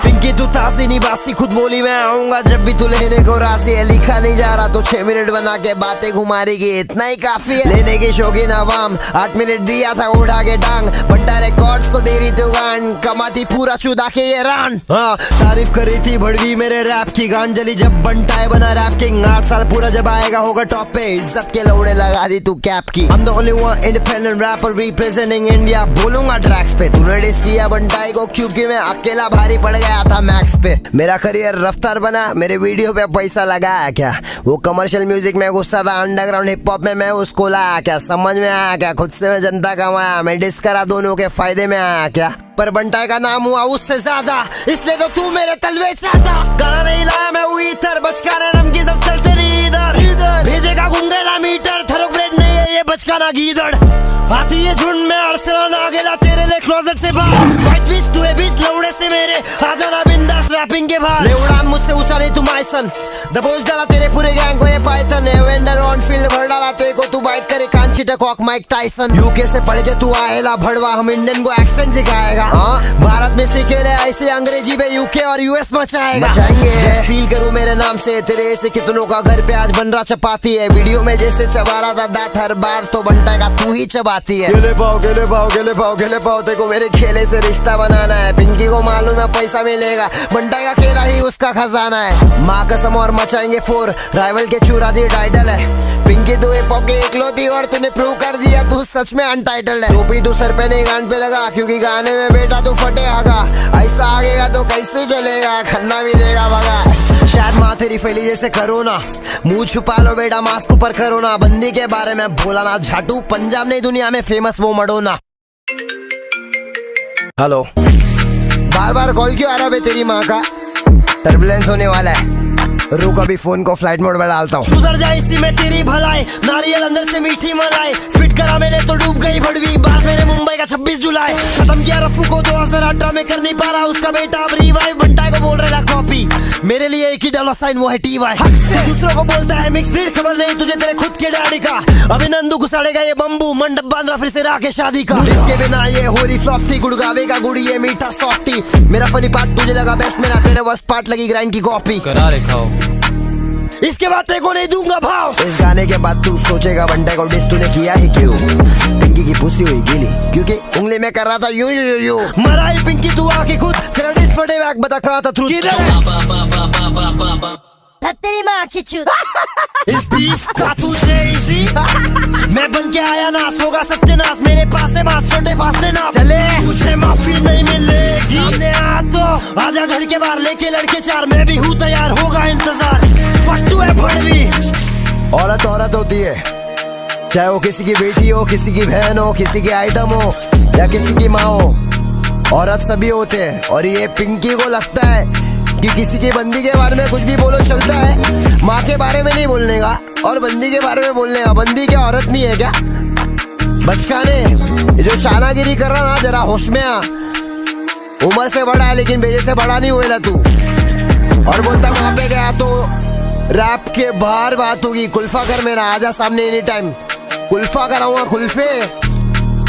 पिंकी तू तासी नहीं बासी, खुद बोली मैं आऊंगा जब भी तू लेने को राशि है। लिखा नहीं जा रहा तो 6 मिनट बना के बातें घुमा रही, इतना ही काफी है। लेने की शौकीन आवाम, 8 मिनट दिया था उठा के टांग। बंटा रिकॉर्ड्स को दे रही तू गान, कमाती पूरा चुदा के ये रान। हाँ तारीफ कर रही थी भड़वी मेरे रैप की, गान जली जब बंटा बना रैप किंग। 8 साल पूरा जब आएगा होगा टॉप पे, इज्जत के लौड़े लगा दी तू कैप की। I'm the only one independent rapper representing India, बोलूंगा ट्रैक्स पे। तूने डिस किया बंटाई को क्योंकि मैं अकेला भारी पड़ गया था मैक्स पे। मेरा करियर रफ्तार बना, मेरे वीडियो पे पैसा लगाया क्या? वो कमर्शियल म्यूजिक में गुस्सा था, अंडरग्राउंड हिप हॉप में मैं उसको लाया क्या? समझ में आया क्या? खुद से मैं जनता कमाया, मैं डिस करा दोनों के फायदे में आया क्या? पर बंटाई का नाम हुआ उससे ज्यादा, इसलिए तो तू मेरे तलवे चाहता। गाना नहीं लाया मैं वो इधर, बचकाने नमकी सब चलते नहीं इधर। भेजेगा गुंगेला मीटर, थरोग्रेड नहीं है ये बचकाना गीदड़। आती है झुंड में अरसलान आ गेला तेरे लिए क्लोजेट से बाहर। वाइट बीच टू ए बीच लौड़े से मेरे, आ जाना बिंदास रैपिंग के बाहर। ले उड़ान मुझसे ऊंचा नहीं तू माइसन, दबोच डाला तेरे पूरे गैंग को ये पाइथन। एवेंडर ऑन फील्ड भर डाला तेरे को, तू बाइट करे कान छिटक कॉक माइक टाइसन। यूके से पढ़ के तू आएला भड़वा, हम इंडियन को एक्सेंट सिखाएगा। भारत में सीखे ले ऐसे अंग्रेजी में यूके और यूएस मचाएगा। फील करूँ मेरे नाम से, तेरे ऐसे कितनों का घर पे आज बन रहा चपाती है। वीडियो में जैसे चबा रहा था दांत हर बार, तो बंटाएगा तू ही चबाती है। गेले पाओ गेले पाओ गेले पाओ गेले पाओ, तेरे को मेरे खेले से रिश्ता बनाना है। पिंकी को मालूम है पैसा मिलेगा, बंटाएगा खेला ही उसका खजाना है। माँ कसम और मचाएंगे फोर, राइवल के चूरा दी टाइटल है। पिंकी तू हिप हॉप की इकलौती और तूने प्रूव कर दिया तू सच में अनटाइटल्ड है। टोपी तू सर पे नहीं गान पे लगा, क्योंकि गाने में बेटा तू फटेगा। ऐसा आगेगा तो कैसे चलेगा, खन्ना भी देगा भगा। शायद माँ तेरी फैली जैसे कोरोना, मुंह छुपा लो बेटा मास्क ऊपर करो ना। बंदी के बारे में बोला ना झाटू, पंजाब नहीं दुनिया में फेमस वो मडोना। हेलो, बार बार कॉल क्यों आ रहा है तेरी माँ का? टर्बुलेंस होने वाला है, रुक अभी फोन को फ्लाइट मोड में डालता हूँ। सुधर जाए इसी में तेरी भलाई, नारियल अंदर से मीठी मलाई। स्पीड करा मैंने तो डूब गई भड़वी, बात मेरे मुंबई का 26 जुलाई। खत्म किया रफू को 2018 में, कर नहीं पा रहा उसका बेटा अब रिवाइव। बंटाई को बोल रहा कॉपी, मेरे लिए एक ही डॉलर साइन वो है TY। तो दूसरों को बोलता है मिक्स ब्रीड, खबर नहीं तुझे तेरे खुद के डैडी का। अभी नंदू घुसाड़ेगा ये बम्बू, मंडप बांध रहा फिर से राके शादी का। इसके बिना ये हो रही फ्लॉप थी, गुड़गावे का गुड़ी ये मीठा सॉफ्टी। मेरा फनी पार्ट तुझे लगा बेस्ट, मेरा तेरे वर्स्ट पार्ट लगी ग्राइंड की कॉपी। करा दिखाओ, इसके बाद तेरे को नहीं दूंगा भाव। इस गाने के बाद तू सोचेगा बंटे को डिस तूने किया ही क्यों? पिंकी की पुसी हुई गीली, क्योंकि उंगली में कर रहा था यू यू यू। मरा ही पिंकी तू आके खुद, तेरा डिस फटे बैक बता कहा था ट्रूथ। तेरी माँ की चूत। इस बीफ का तुझे इजी, मैं बन के आया नास, होगा सत्यानाश। मेरे पास है मास, छोटे फासले ना चले, तुझे माफी नहीं मिलेगी। आजा घर के बाहर लेके लड़के 4, मैं भी हूँ तैयार, होगा इंतजार। फट्टू है भड़वी। औरत औरत होती है, चाहे वो किसी की बेटी हो, किसी की बहन हो, किसी की आइटम हो या किसी की माँ हो। औरत सभी होते हैं, और ये पिंकी को लगता है कि किसी की बंदी के बारे में कुछ भी बोलो चलता है। माँ के बारे में नहीं बोलने का और बंदी के बारे में बोलने का। बंदी क्या औरत नहीं है क्या? बचकाने जो शानागिरी कर रहा ना, जरा होश में आ। उम्र से बड़ा है लेकिन बेजे से बड़ा नहीं हुएला तू। और बोलता वहां पे गया तो रैप के बाहर बात होगी। कुल्फा कर मेरा, आजा सामने एनी टाइम। कुल्फा कराऊंगा कुल्फे।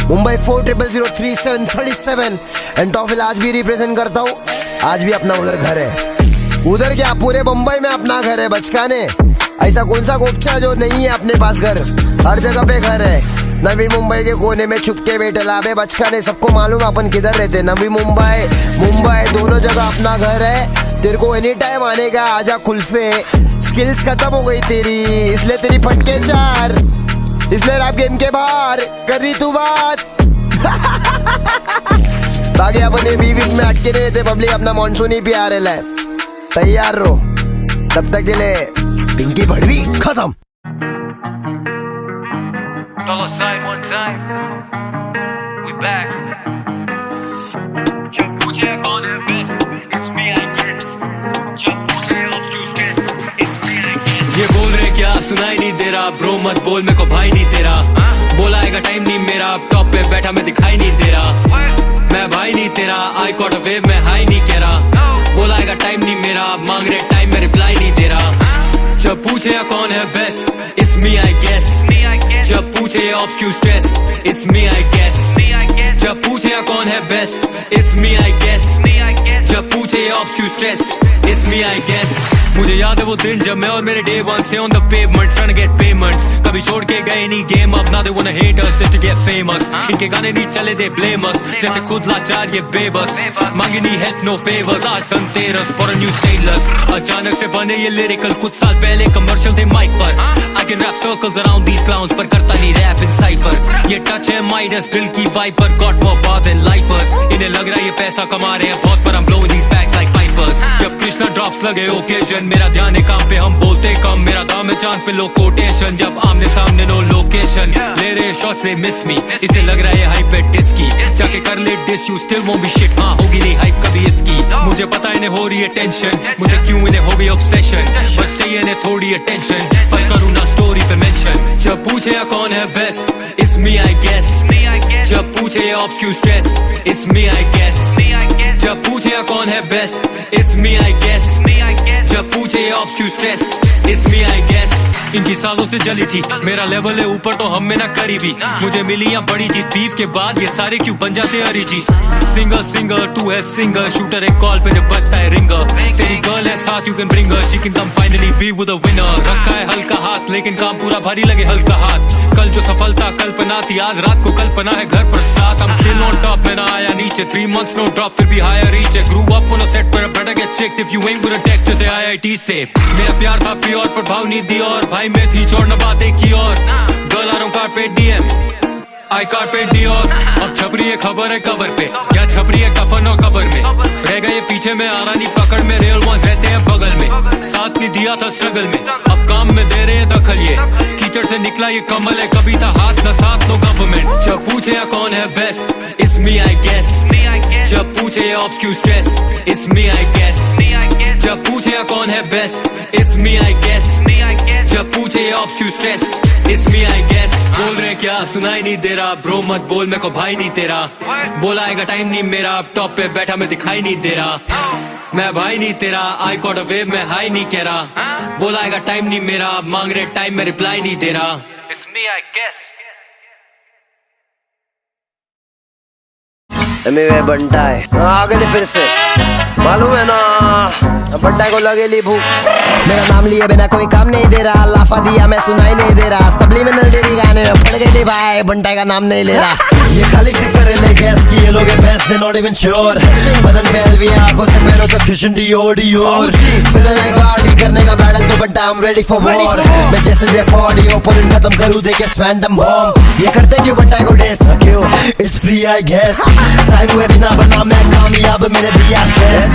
मुंबई 40033737 एंड टॉफिल आज भी रिप्रेजेंट करता हूँ। आज भी अपना उधर घर है। उधर क्या, पूरे मुंबई में अपना घर है बचकाने। ऐसा कौन सा गोपचा जो नहीं है अपने पास घर? हर जगह पे घर है। नवी मुंबई के कोने में छुप के बैठे लाभे बचकाने, सबको मालूम अपन किधर रहते। नवी मुंबई, मुंबई दोनों जगह अपना घर है। तेरे को एनी टाइम आने का आजा कुल्फे। स्किल्स खत्म हो गई तेरी, इसलिए तेरी फटके चार, इसलिए रैप गेम के बाहर कर रही तू बात। बाकी अपने बीवी में अटके नहीं रहते, पब्लिक अपना मॉनसून ही पिया रहा है। तैयार रहो, तब तक के लिए पिंकी भड़वी खत्म। Dollar sign one time. We back. जब पूछे कौन है best, it's me I guess. जब पूछे excuse me, it's me I guess. ये बोल रहे क्या सुनाई नहीं दे रहा, ब्रो मत बोल मेरे को भाई नहीं तेरा। बोलाएगा टाइम नहीं मेरा, अब टॉप पे बैठा मैं दिखाई नहीं दे रहा। मैं भाई नहीं तेरा, आई कॉट अ वेव मैं हाई नहीं कह रहा। बोलाएगा टाइम नहीं मेरा, मांग रहे टाइम मैं रिप्लाई नहीं दे रहा। जब पूछे कौन है best, it's me I guess. जब पूछे ऑब्स्क्यूज stress, it's me I guess. जब पूछे कौन है best, it's me I guess. जब पूछे ऑब्स्क्यूज stress, it's me I guess. मुझे याद है वो दिन जब मैं और मेरे डे वंस थे on the pavements trying to get payments. कभी छोड़ के गए नहीं गेम, अब now they wanna hate us just to get famous. इनके गाने नहीं चले they blame us, जैसे खुद लाचार ये बेबस। मांगी नहीं help no favors, आज Dhanteras for a new stateless. अचानक से बने ये lyrical, कुछ साल पहले कमर्शियल थे माइक पर। I can rap circles around these clowns, पर करता नहीं rap in ciphers. ये टच है माइडस दिल की वाइब पर, got more bars than lifers. इन्हें लग रहा है ये पैसा कमा रहे हैं बहुत, पर I'm blowing these bags like pipers. जब कृष्णा ड्रॉप्स लगे ओकेजन, मेरा ध्यान है काम पे हम बोलते कम, मेरा दाम है चांद पे लो कोटेशन। जब आमने सामने नो लोकेशन, ले रहे शॉट्स दे मिस मी, इसे लग रहा है हाइप है डिस्की। जाके कर ले diss you still won't be shit, हाँ होगी नहीं हाइप कभी इसकी। मुझे पता इन्हें हो रही है टेंशन, मुझे क्यों इन्हें हो गई ऑब्सेशन, बस चाहिए इन्हें थोड़ी अटेंशन, पर करूँ ना स्टोरी पे मेंशन। जब पूछे कौन है best, it's me I guess. जब पूछे ऑब्स्क्यूज stress, it's me I guess. जब पूछे कौन है best, it's me I guess. जब पूछे ऑब्स्क्यूज stress, it's me I guess. इनकी सालों से जली थी, मेरा लेवल है ऊपर तो हम में ना करीबी। मुझे मिली यहाँ बड़ी जीत, बीफ के बाद ये सारे क्यों बन जाते अरिजी। सिंगर सिंगर तू है सिंगर, शूटर एक कॉल पे जब बजता है रिंगर। तेरी गर्ल है साथ, you can bring her, she can come finally be with a winner. रखा है हल्का हाथ, लेकिन काम पूरा भारी लगे हल्का हाथ। कल जो सफलता कल्पना थी, आज रात को कल्पना है घर पर साथ। I'm still on top, मैं ना आया नीचे, 3 months no drop फिर भी higher reach है। Grew up on a set पर better get checked if you ain't with a tech जैसे IIT से। मेरा प्यार था प्योर पर भाव नहीं दी, और भाई में थी छोड़ न बात एक ही और। गर्ल आ रहा हूँ कारपेट DM, आई कारपेट डियोर। अब छपरी है खबर है कवर पे, या छपरी है कफन और कबर में। रह गए पीछे में आ रहा नहीं पकड़ में, रियल वंस रहते हैं बगल में। साथ नहीं दिया था स्ट्रगल में, अब काम में दे रहे हैं दखल ये। कीचड़ से निकला ये कमल है, कभी था हाथ न साथ नो गवर्नमेंट। जब पूछे कौन है best, it's me I guess. जब पूछे ऑब्स्क्यूज stress, it's me I guess. जब पूछे कौन है best, it's me I guess. जब पूछे ऑब्स्क्यूज stress, it's me I guess. बोल रहे क्या सुनाई नहीं दे रहा, ब्रो मत बोल मेरे को भाई नहीं तेरा। बोलाएगा टाइम नहीं मेरा, अब टॉप पे बैठा मैं दिखाई नहीं दे रहा। मैं भाई नहीं तेरा, आई कॉट अ वेव मैं हाई नहीं कह रहा। बोलाएगा टाइम नहीं मेरा, अब मांग रहे टाइम मैं रिप्लाई नहीं दे रहा। It's me I guess. वे बंटा है आगे फिर से, मालूम है ना बंटा को लगेली भूख। मेरा नाम लिए बिना कोई काम नहीं दे रहा, लाफा दिया मैं सुनाई नहीं दे रहा। सबलिमिनल दे रही गाने में फट गई भाई, बंटा का नाम नहीं ले रहा। ये खाली सिर्फ करे ले गैस की, ये लोग best they not even sure. बदन पे एलवी आंखों से पैरों तक क्रिश्चियन डियोर। फिलहाल लाइक पार्टी करने का बैटल तो बंटा I'm ready for war। मैं जैसे J40 ओपोनेंट खत्म करूं देके स्वैंडम बॉम्ब। ये करते क्यों बंटा को डेस क्यों, it's free I guess। Sign हुए बिना बना मैं कामयाब, मैंने दिया स्ट्रेस।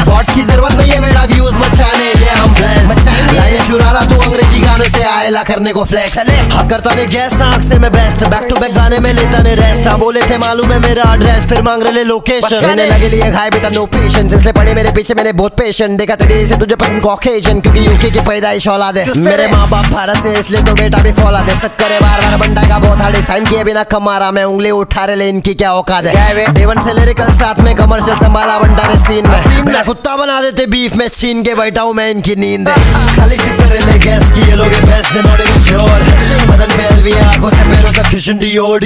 बॉट्स की जरूरत नहीं है मेरा व्यूज मचाने, ये हम ब्लेस्ड। लाइनें चुरा रहा तू अंग्रेजी गानों से, आयला करने को फ्लेक्स। हाँ करता ने गैस नाक से मैं बेस्ट, बैक टू बैक गाने में लेता ने रेस्ट। हाँ बोले थे मालूम है मेरा एड्रेस, फिर मांग रहे लोकेशन। मैंने लगे लिए खाए बेटा नो पेशेंस, इसलिए पड़े मेरे पीछे मैंने बहुत पेशेंट। देखा तेरे से तुझे पसंद कॉकेजन, क्योंकि यूके की पैदाइश औलाद है। मेरे माँ बाप भारत से, इसलिए तो बेटा भी फौलाद है। शक्कर है बार बार बंटा का बहुत हार्ड, साइन किए बिना कमा रहा मैं, उंगली उठा रहे इनकी क्या औकात है। डेवन से लिरिकल साथ में कमर्शियल संभाला बंटा ने सीन में। मेरा कुत्ता बना देते बीफ में छीन के बैठा हूँ मैं, इनकी नींद है। खाली सिर्फ करे ले गैस की, ये लोग best they not even sure. बदन पे एलवी आंखों से पैरों तक क्रिश्चियन डियोर।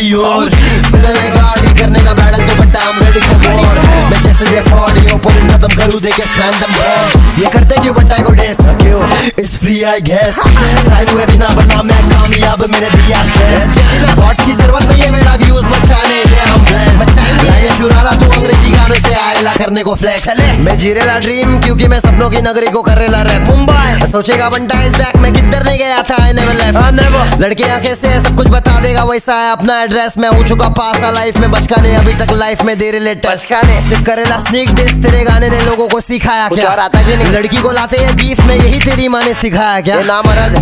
फिलहाल लाइक पार्टी करने का बैटल तो बंटा I'm ready for war। मैं जैसे J40 ओपोनेंट खत्म करूं देके स्वैंडम बॉम्ब। ये करते क्यों बंटा को डेस क्यों, it's free I guess। Sign हुए बिना बना मैं कामयाब, मैंने दिया स्ट्रेस। बॉट्स की जरूरत नहीं है मेरा व्यूज मचाने, ये हम ब्लेस्ड। चुरा रहा तू अंग्रेजी गानों से आएला करने को फ्लेक्स। मैं जीरेला ड्रीम क्योंकि मैं सपनों की नगरी को करेला रैप। मुंबई सोचेगा बंटा इस बैक में किधर नहीं गया था, आई नेवर लेफ्ट। लड़के आंखें से सब कुछ बता देगा वैसा है अपना एड्रेस। मैं हो चुका पास लाइफ में, बचकाने अभी तक लाइफ में दे रिलेट। सिर्फ करेला स्नीक डिस, तेरे गाने ने लोगों को सिखाया क्या? लड़की को लाते हैं बीफ में, यही तेरी माँ ने सिखाया क्या?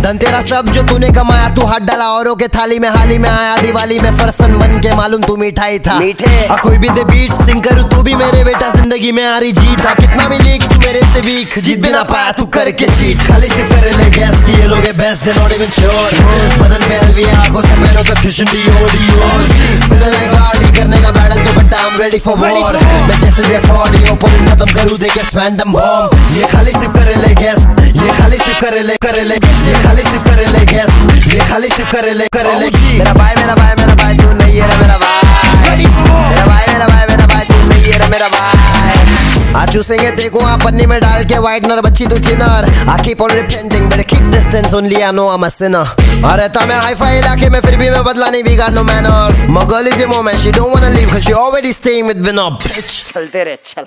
धन तेरा सब जो तूने कमाया, तू हाथ डाला औरों के थाली में। हाल ही में आया दिवाली में फरसन बन के, मालूम तू मिठाई था। कोई भी दे बीट सिंग करूँ तू भी मेरे बेटा, जिंदगी में आ रही जीत था। कितना भी लीक तू मेरे से वीक, जीत भी ना पाया तू करके चीट। खाली से करे ले गैस की ये लोग best, they not even sure. बदन पे एलवी आंखों से पैरों तक क्रिश्चियन डियोर। फीलिंग लाइक गाड़ी करने का बैटल तो but I am ready for war. मैं जैसे ये 40 ओपन खत्म करूँ देके फैंटम बॉम्ब। ये खाली सिर्फ करे ले गैस, ये खाली सिर्फ करे ले, ये खाली सिर्फ करे ले गैस, ये खाली सिर्फ करे ले। मेरा भाई मेरा भाई मेरा भाई तू नहीं है रे मेरा भाई। मेरा भाई मेरा भाई मेरा भाई तू नहीं है रे मेरा भाई। आज चूसेंगे देखो आप पन्नी में डाल के वाइटनर, बच्ची तू चिनर। I keep on repenting but I keep distance only I know I'm a sinner। रहता मैं हाई फाई इलाके में फिर भी मैं बदला नहीं, we got no manners। My girl is a moment, she don't wanna leave cause she already staying with Vinod bitch। चलते रहे चल।